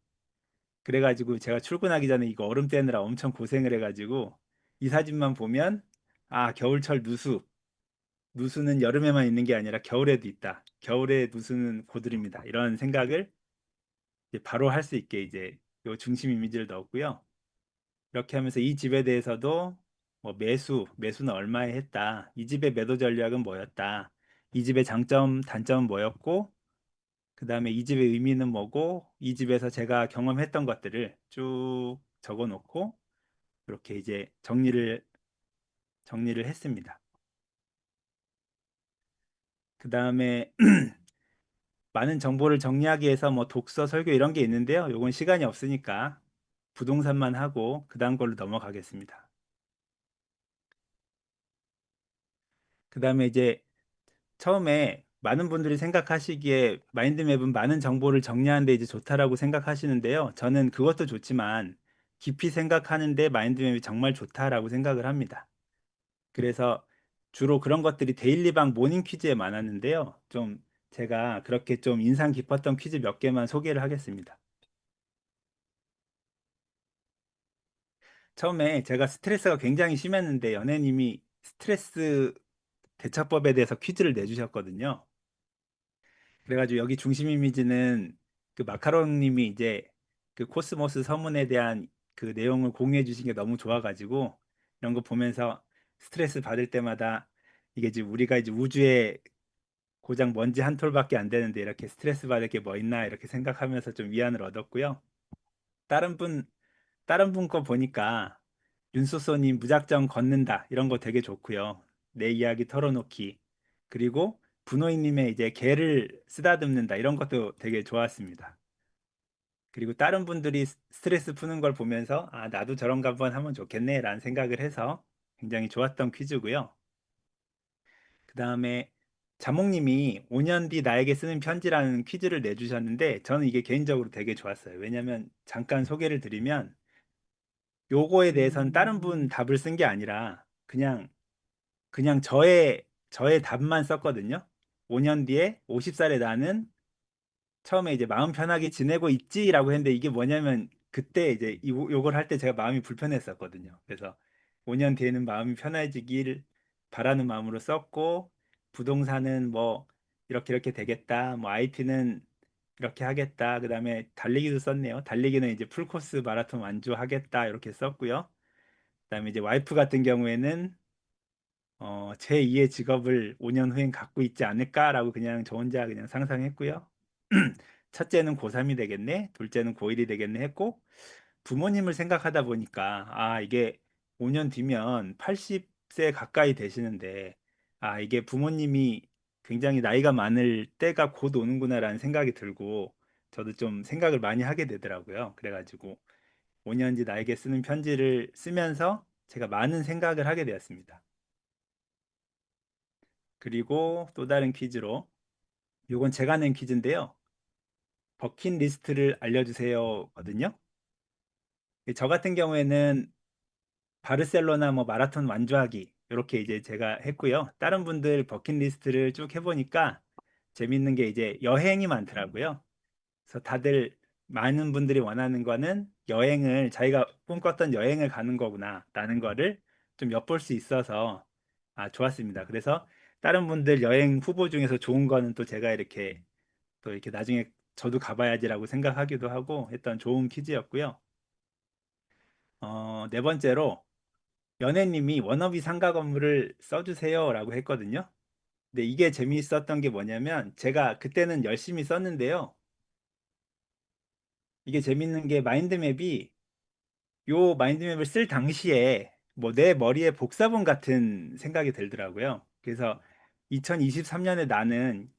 그래가지고 제가 출근하기 전에 이거 얼음 떼느라 엄청 고생을 해가지고 이 사진만 보면 아, 겨울철 누수는 여름에만 있는 게 아니라 겨울에도 있다. 겨울에 누수는 고드립니다. 이런 생각을 이제 바로 할 수 있게 이제 요 중심 이미지를 넣었고요. 이렇게 하면서 이 집에 대해서도 뭐 매수는 얼마에 했다. 이 집의 매도 전략은 뭐였다. 이 집의 장점, 단점은 뭐였고, 그 다음에 이 집의 의미는 뭐고, 이 집에서 제가 경험했던 것들을 쭉 적어 놓고, 이렇게 이제 정리를 했습니다. 그 다음에 많은 정보를 정리하기 위해서 뭐 독서, 설교 이런 게 있는데요. 요건 시간이 없으니까 부동산만 하고 그 다음 걸로 넘어가겠습니다. 그 다음에 이제 처음에 많은 분들이 생각하시기에 마인드맵은 많은 정보를 정리하는데 이제 좋다라고 생각하시는데요. 저는 그것도 좋지만 깊이 생각하는데 마인드맵이 정말 좋다라고 생각을 합니다. 그래서 주로 그런 것들이 데일리방 모닝 퀴즈에 많았는데요. 좀 제가 그렇게 좀 인상 깊었던 퀴즈 몇 개만 소개를 하겠습니다. 처음에 제가 스트레스가 굉장히 심했는데 연예님이 스트레스 대처법에 대해서 퀴즈를 내주셨거든요. 그래가지고 여기 중심 이미지는 그 마카롱님이 이제 그 코스모스 서문에 대한 그 내용을 공유해 주신 게 너무 좋아가지고 이런 거 보면서 스트레스 받을 때마다 이게 지금 우리가 이제 우주에 고작 먼지 한 톨밖에 안 되는데 이렇게 스트레스 받을 게 뭐 있나 이렇게 생각하면서 좀 위안을 얻었고요. 다른 분 다른 분 거 보니까 윤소소님 무작정 걷는다 이런 거 되게 좋고요. 내 이야기 털어놓기 그리고 분호이님의 이제 개를 쓰다듬는다 이런 것도 되게 좋았습니다. 그리고 다른 분들이 스트레스 푸는 걸 보면서 아 나도 저런 거 한번 하면 좋겠네라는 생각을 해서 굉장히 좋았던 퀴즈고요. 그 다음에 자몽님이 5년 뒤 나에게 쓰는 편지라는 퀴즈를 내주셨는데 저는 이게 개인적으로 되게 좋았어요. 왜냐하면 잠깐 소개를 드리면 요거에 대해서는 다른 분 답을 쓴 게 아니라 그냥 저의 답만 썼거든요. 5년 뒤에 50살의 나는 처음에 이제 마음 편하게 지내고 있지라고 했는데 이게 뭐냐면 그때 이제 요걸 할 때 제가 마음이 불편했었거든요. 그래서 5년 뒤에는 마음이 편해지길 바라는 마음으로 썼고 부동산은 뭐 이렇게 되겠다. 뭐 IT는 이렇게 하겠다. 그다음에 달리기도 썼네요. 달리기는 이제 풀코스 마라톤 완주하겠다. 이렇게 썼고요. 그다음에 이제 와이프 같은 경우에는 제2의 직업을 5년 후엔 갖고 있지 않을까라고 그냥 저 혼자 그냥 상상했고요. 첫째는 고3이 되겠네, 둘째는 고1이 되겠네 했고, 부모님을 생각하다 보니까, 아, 이게 5년 뒤면 80세 가까이 되시는데, 아, 이게 부모님이 굉장히 나이가 많을 때가 곧 오는구나라는 생각이 들고, 저도 좀 생각을 많이 하게 되더라고요. 그래가지고 5년 뒤 나에게 쓰는 편지를 쓰면서 제가 많은 생각을 하게 되었습니다. 그리고 또 다른 퀴즈로, 요건 제가 낸 퀴즈인데요. 버킷리스트를 알려주세요거든요. 저 같은 경우에는 바르셀로나 뭐 마라톤 완주하기 이렇게 이제 제가 했고요. 다른 분들 버킷리스트를 쭉 해보니까 재밌는 게 이제 여행이 많더라고요. 그래서 다들 많은 분들이 원하는 거는 여행을 자기가 꿈꿨던 여행을 가는 거구나라는 거를 좀 엿볼 수 있어서 좋았습니다. 그래서 다른 분들 여행 후보 중에서 좋은 거는 또 제가 이렇게 또 이렇게 나중에 저도 가봐야지라고 생각하기도 하고 했던 좋은 퀴즈였고요. 네 번째로 연애님이 워너비 상가 건물을 써주세요라고 했거든요. 근데 이게 재미있었던 게 뭐냐면 제가 그때는 열심히 썼는데요. 이게 재밌는 게 마인드맵이 요 마인드맵을 쓸 당시에 뭐 내 머리에 복사본 같은 생각이 들더라고요. 그래서 2023년에 나는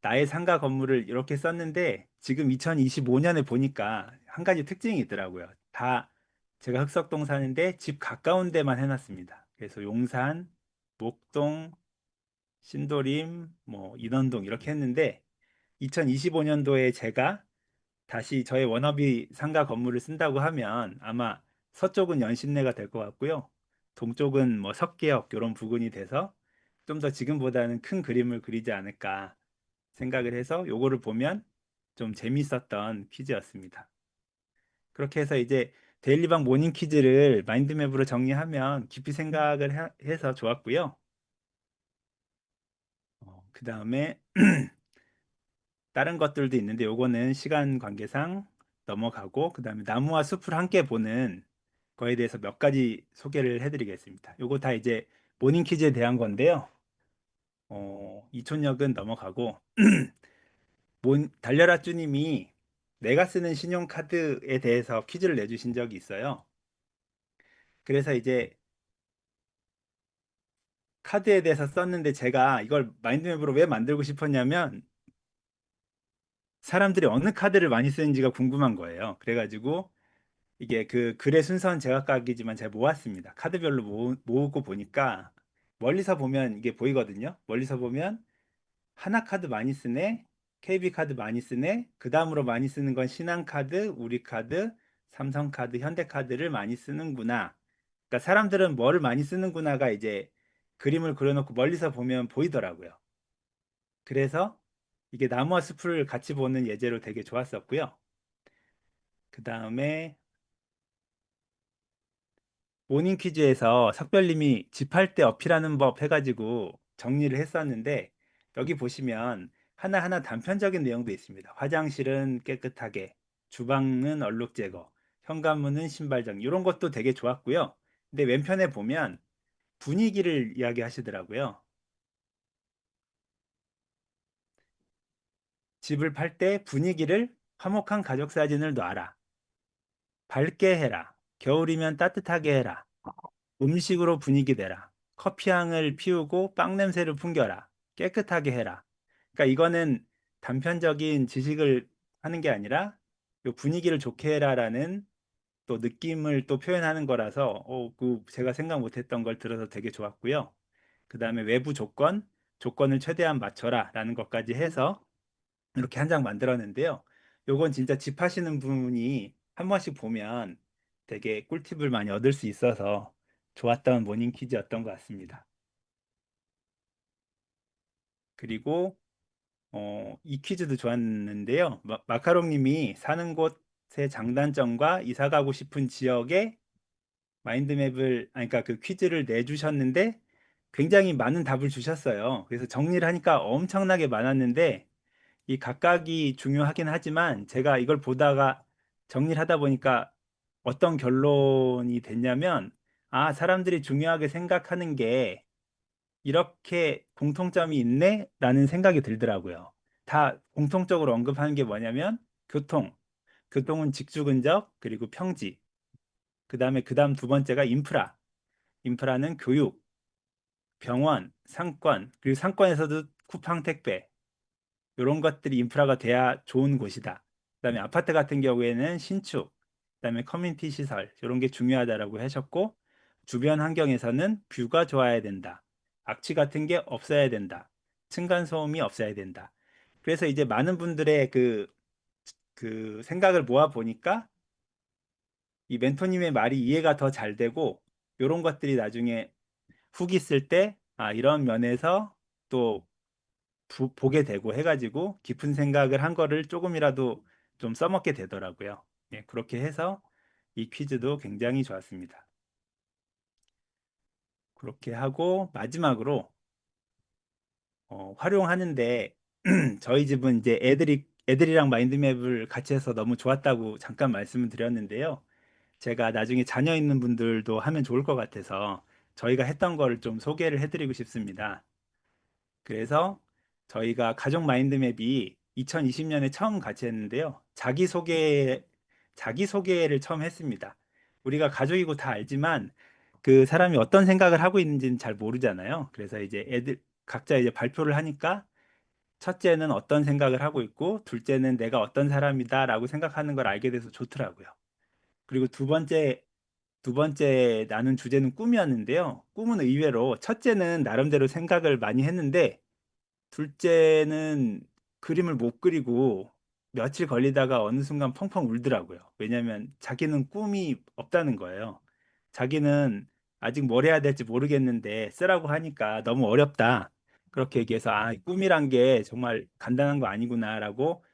나의 상가 건물을 이렇게 썼는데 지금 2025년에 보니까 한 가지 특징이 있더라고요. 다 제가 흑석동 사는데 집 가까운 데만 해놨습니다. 그래서 용산, 목동, 신도림, 뭐 인원동 이렇게 했는데 2025년도에 제가 다시 저의 워너비 상가 건물을 쓴다고 하면 아마 서쪽은 연신내가 될 것 같고요. 동쪽은 뭐 석계역 이런 부근이 돼서 좀 더 지금보다는 큰 그림을 그리지 않을까 생각을 해서 요거를 보면 좀 재밌었던 퀴즈였습니다. 그렇게 해서 이제 데일리방 모닝 퀴즈를 마인드맵으로 정리하면 깊이 생각을 해서 좋았고요. 그 다음에 다른 것들도 있는데 요거는 시간 관계상 넘어가고 그다음에 나무와 숲을 함께 보는 거에 대해서 몇 가지 소개를 해드리겠습니다. 요거 다 이제 모닝 퀴즈에 대한 건데요. 이촌역은 넘어가고 달려라 쭈님이 내가 쓰는 신용카드에 대해서 퀴즈를 내주신 적이 있어요. 그래서 이제 카드에 대해서 썼는데 제가 이걸 마인드맵으로 왜 만들고 싶었냐면 사람들이 어느 카드를 많이 쓰는지가 궁금한 거예요. 그래가지고 이게 그 글의 순서는 제각각이지만 잘 모았습니다. 카드별로 모으고 보니까 멀리서 보면 이게 보이거든요. 멀리서 보면 하나 카드 많이 쓰네, KB 카드 많이 쓰네, 그 다음으로 많이 쓰는 건 신한카드, 우리카드, 삼성카드, 현대카드를 많이 쓰는구나. 그러니까 사람들은 뭐를 많이 쓰는구나가 이제 그림을 그려놓고 멀리서 보면 보이더라고요. 그래서 이게 나무와 숲을 같이 보는 예제로 되게 좋았었고요. 그 다음에 모닝 퀴즈에서 석별님이 집할 때 어필하는 법 해가지고 정리를 했었는데 여기 보시면 하나하나 단편적인 내용도 있습니다. 화장실은 깨끗하게, 주방은 얼룩 제거, 현관문은 신발장 이런 것도 되게 좋았고요. 근데 왼편에 보면 분위기를 이야기하시더라고요. 집을 팔 때 분위기를 화목한 가족 사진을 놔라. 밝게 해라. 겨울이면 따뜻하게 해라. 음식으로 분위기 내라. 커피향을 피우고 빵 냄새를 풍겨라. 깨끗하게 해라. 그러니까 이거는 단편적인 지식을 하는 게 아니라 요 분위기를 좋게 해라라는 또 느낌을 또 표현하는 거라서 그 제가 생각 못했던 걸 들어서 되게 좋았고요. 그 다음에 외부 조건을 최대한 맞춰라라는 것까지 해서 이렇게 한 장 만들었는데요. 요건 진짜 집 하시는 분이 한 번씩 보면 되게 꿀팁을 많이 얻을 수 있어서 좋았던 모닝 퀴즈였던 것 같습니다. 그리고 이 퀴즈도 좋았는데요. 마카롱 님이 사는 곳의 장단점과 이사 가고 싶은 지역의 마인드맵을, 그러니까 그 퀴즈를 내주셨는데 굉장히 많은 답을 주셨어요. 그래서 정리를 하니까 엄청나게 많았는데 이 각각이 중요하긴 하지만 제가 이걸 보다가 정리를 하다 보니까 어떤 결론이 됐냐면 사람들이 중요하게 생각하는 게 이렇게 공통점이 있네라는 생각이 들더라고요. 다 공통적으로 언급하는 게 뭐냐면 교통, 교통은 직주 근접 그리고 평지. 그다음에 그다음 두 번째가 인프라. 인프라는 교육, 병원, 상권, 그리고 상권에서도 쿠팡 택배 이런 것들이 인프라가 돼야 좋은 곳이다. 그다음에 아파트 같은 경우에는 신축, 그다음에 커뮤니티 시설 이런 게 중요하다라고 하셨고 주변 환경에서는 뷰가 좋아야 된다. 악취 같은 게 없어야 된다. 층간 소음이 없어야 된다. 그래서 이제 많은 분들의 그 생각을 모아 보니까 이 멘토님의 말이 이해가 더 잘 되고 이런 것들이 나중에 후기 쓸 때 이런 면에서 또 보게 되고 해가지고 깊은 생각을 한 거를 조금이라도 좀 써먹게 되더라고요. 예, 그렇게 해서 이 퀴즈도 굉장히 좋았습니다. 그렇게 하고 마지막으로 활용하는데 저희 집은 이제 애들이랑 마인드맵을 같이 해서 너무 좋았다고 잠깐 말씀을 드렸는데요. 제가 나중에 자녀 있는 분들도 하면 좋을 것 같아서 저희가 했던 거를 좀 소개를 해드리고 싶습니다. 그래서 저희가 가족 마인드맵이 2020년에 처음 같이 했는데요. 자기소개를 처음 했습니다. 우리가 가족이고 다 알지만 그 사람이 어떤 생각을 하고 있는지는 잘 모르잖아요. 그래서 이제 각자 이제 발표를 하니까 첫째는 어떤 생각을 하고 있고, 둘째는 내가 어떤 사람이다라고 생각하는 걸 알게 돼서 좋더라고요. 그리고 두 번째 나눈 주제는 꿈이었는데요. 꿈은 의외로 첫째는 나름대로 생각을 많이 했는데, 둘째는 그림을 못 그리고 며칠 걸리다가 어느 순간 펑펑 울더라고요. 왜냐면 자기는 꿈이 없다는 거예요. 자기는 아직 뭘 해야 될지 모르겠는데 쓰라고 하니까 너무 어렵다. 그렇게 얘기해서 꿈이란 게 정말 간단한 거 아니구나라고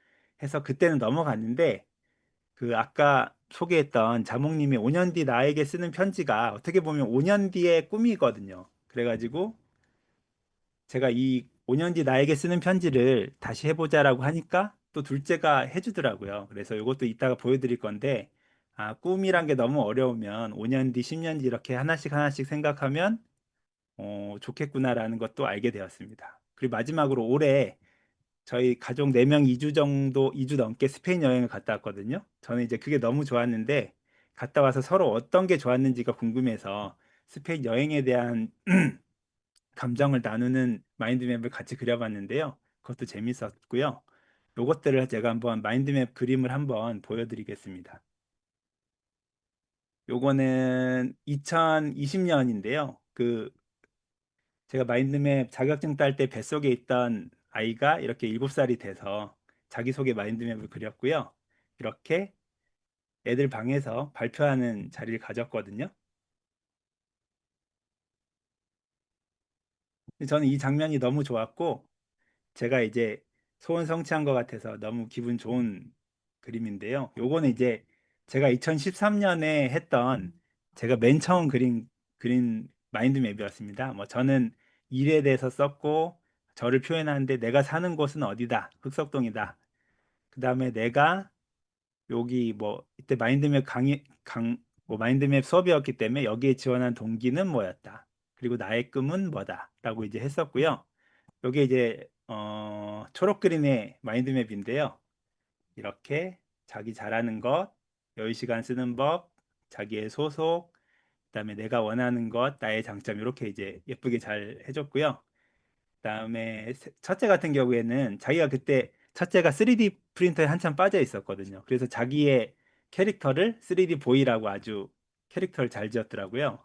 해서 그때는 넘어갔는데 그 아까 소개했던 자몽님이 5년 뒤 나에게 쓰는 편지가 어떻게 보면 5년 뒤의 꿈이거든요. 그래가지고 제가 이 5년 뒤 나에게 쓰는 편지를 다시 해보자라고 하니까 또 둘째가 해주더라고요. 그래서 이것도 이따가 보여드릴 건데, 꿈이란 게 너무 어려우면 5년 뒤, 10년 뒤 이렇게 하나씩 하나씩 생각하면 좋겠구나라는 것도 알게 되었습니다. 그리고 마지막으로 올해 저희 가족 4명 2주 정도, 2주 넘게 스페인 여행을 갔다 왔거든요. 저는 이제 그게 너무 좋았는데, 갔다 와서 서로 어떤 게 좋았는지가 궁금해서 스페인 여행에 대한 감정을 나누는 마인드맵을 같이 그려봤는데요. 그것도 재밌었고요. 요것들을 제가 한번 마인드맵 그림을 한번 보여드리겠습니다. 요거는 2020년인데요. 제가 마인드맵 자격증 딸 때 뱃속에 있던 아이가 이렇게 7살이 돼서 자기소개 마인드맵을 그렸고요. 이렇게 애들 방에서 발표하는 자리를 가졌거든요. 저는 이 장면이 너무 좋았고 제가 이제 소원 성취한 것 같아서 너무 기분 좋은 그림인데요. 요거는 이제 제가 2013년에 했던 제가 맨 처음 그린 마인드맵이었습니다. 뭐 저는 일에 대해서 썼고 저를 표현하는데 내가 사는 곳은 어디다? 흑석동이다. 그다음에 내가 여기 뭐 이때 마인드맵 뭐 마인드맵 수업이었기 때문에 여기에 지원한 동기는 뭐였다. 그리고 나의 꿈은 뭐다라고 이제 했었고요. 요게 이제 초록 그린의 마인드맵인데요. 이렇게 자기 잘하는 것, 여유 시간 쓰는 법, 자기의 소속, 그다음에 내가 원하는 것, 나의 장점 이렇게 이제 예쁘게 잘 해줬고요. 그다음에 첫째 같은 경우에는 자기가 그때 첫째가 3D 프린터에 한참 빠져 있었거든요. 그래서 자기의 캐릭터를 3D 보이라고 아주 캐릭터를 잘 지었더라고요.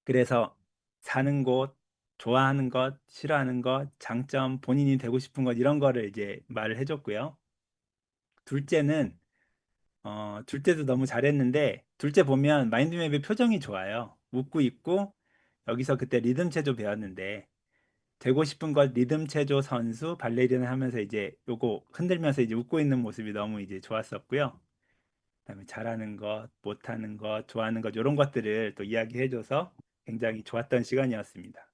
그래서 사는 곳, 좋아하는 것, 싫어하는 것, 장점, 본인이 되고 싶은 것 이런 거를 이제 말을 해줬고요. 둘째는 둘째도 너무 잘했는데 둘째 보면 마인드맵의 표정이 좋아요. 웃고 있고 여기서 그때 리듬 체조 배웠는데 되고 싶은 것 리듬 체조 선수 발레리나 하면서 이제 요거 흔들면서 이제 웃고 있는 모습이 너무 이제 좋았었고요. 그다음에 잘하는 것, 못하는 것, 좋아하는 것 이런 것들을 또 이야기해줘서 굉장히 좋았던 시간이었습니다.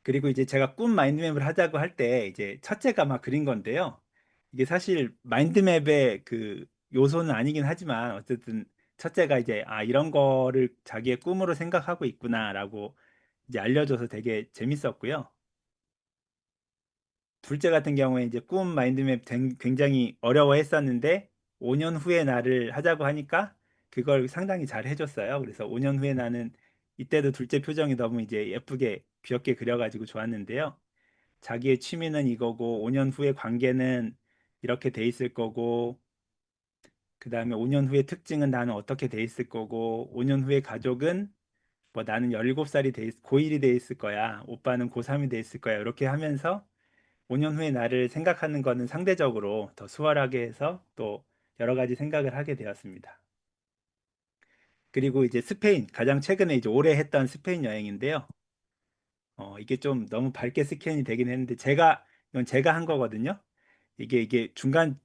그리고 이제 제가 꿈 마인드맵을 하자고 할 때 이제 첫째가 막 그린 건데요. 이게 사실 마인드맵의 그 요소는 아니긴 하지만 어쨌든 첫째가 이제 이런 거를 자기의 꿈으로 생각하고 있구나라고 이제 알려줘서 되게 재밌었고요. 둘째 같은 경우에 이제 꿈 마인드맵 굉장히 어려워했었는데 5년 후에 나를 하자고 하니까 그걸 상당히 잘 해줬어요. 그래서 5년 후에 나는 이때도 둘째 표정이 너무 이제 예쁘게 귀엽게 그려가지고 좋았는데요. 자기의 취미는 이거고 5년 후의 관계는 이렇게 돼 있을 거고 그다음에 5년 후의 특징은 나는 어떻게 돼 있을 거고 5년 후의 가족은 뭐 나는 17살이 고1이 돼 있을 거야. 오빠는 고3이 돼 있을 거야. 이렇게 하면서 5년 후에 나를 생각하는 거는 상대적으로 더 수월하게 해서 또 여러 가지 생각을 하게 되었습니다. 그리고 이제 스페인, 가장 최근에 이제 올해 했던 스페인 여행인데요. 이게 좀 너무 밝게 스캔이 되긴 했는데 이건 제가 한 거거든요. 이게 중간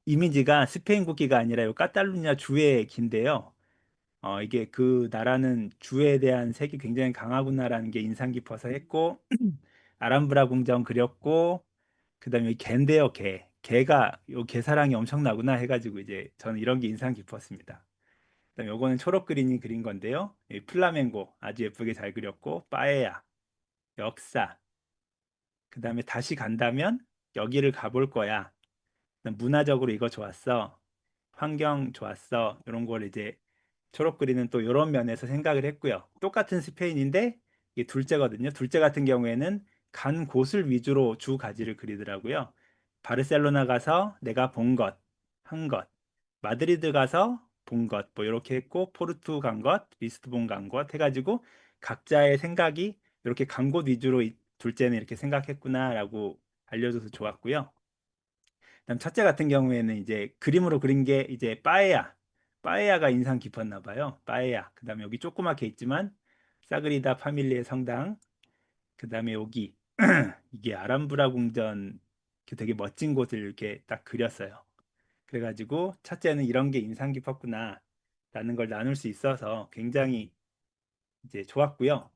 이미지가 스페인 국기가 아니라 요 카탈루냐 주의 기인데요. 이게 그 나라는 주에 대한 색이 굉장히 강하구나라는 게 인상 깊어서 했고, 아람브라 궁정 그렸고, 그다음에 이 개인데요, 개. 개가 요 개사랑이 엄청나구나 해가지고 이제 저는 이런 게 인상 깊었습니다. 그다음에 요거는 초록 그린이 그린 건데요. 이 플라멩고 아주 예쁘게 잘 그렸고, 빠에야, 역사. 그다음에 다시 간다면 여기를 가볼 거야. 문화적으로 이거 좋았어. 환경 좋았어. 이런 걸 이제 초록그리는 또 이런 면에서 생각을 했고요. 똑같은 스페인인데 이게 둘째거든요. 둘째 같은 경우에는 간 곳을 위주로 주 가지를 그리더라고요. 바르셀로나 가서 내가 본 것, 한 것, 마드리드 가서 본 것, 뭐 이렇게 했고 포르투 간 것, 리스본 간 것 해가지고 각자의 생각이 이렇게 간 곳 위주로 둘째는 이렇게 생각했구나라고 알려줘서 좋았고요. 그다음 첫째 같은 경우에는 이제 그림으로 그린 게 이제 빠에야. 빠에야가 인상 깊었나 봐요. 빠에야. 그다음에 여기 조그맣게 있지만 사그리다 파밀리의 성당. 그다음에 여기 이게 아람브라 궁전 그 되게 멋진 곳을 이렇게 딱 그렸어요. 그래가지고 첫째는 이런 게 인상 깊었구나 라는 걸 나눌 수 있어서 굉장히 이제 좋았고요.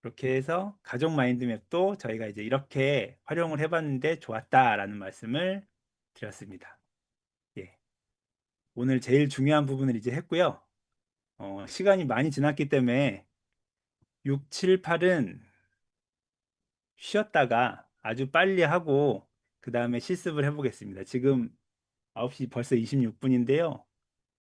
그렇게 해서 가족 마인드맵도 저희가 이제 이렇게 활용을 해봤는데 좋았다라는 말씀을 드렸습니다. 예. 오늘 제일 중요한 부분을 이제 했고요. 시간이 많이 지났기 때문에 6, 7, 8은 쉬었다가 아주 빨리 하고 그 다음에 실습을 해보겠습니다. 지금 9시 벌써 26분인데요.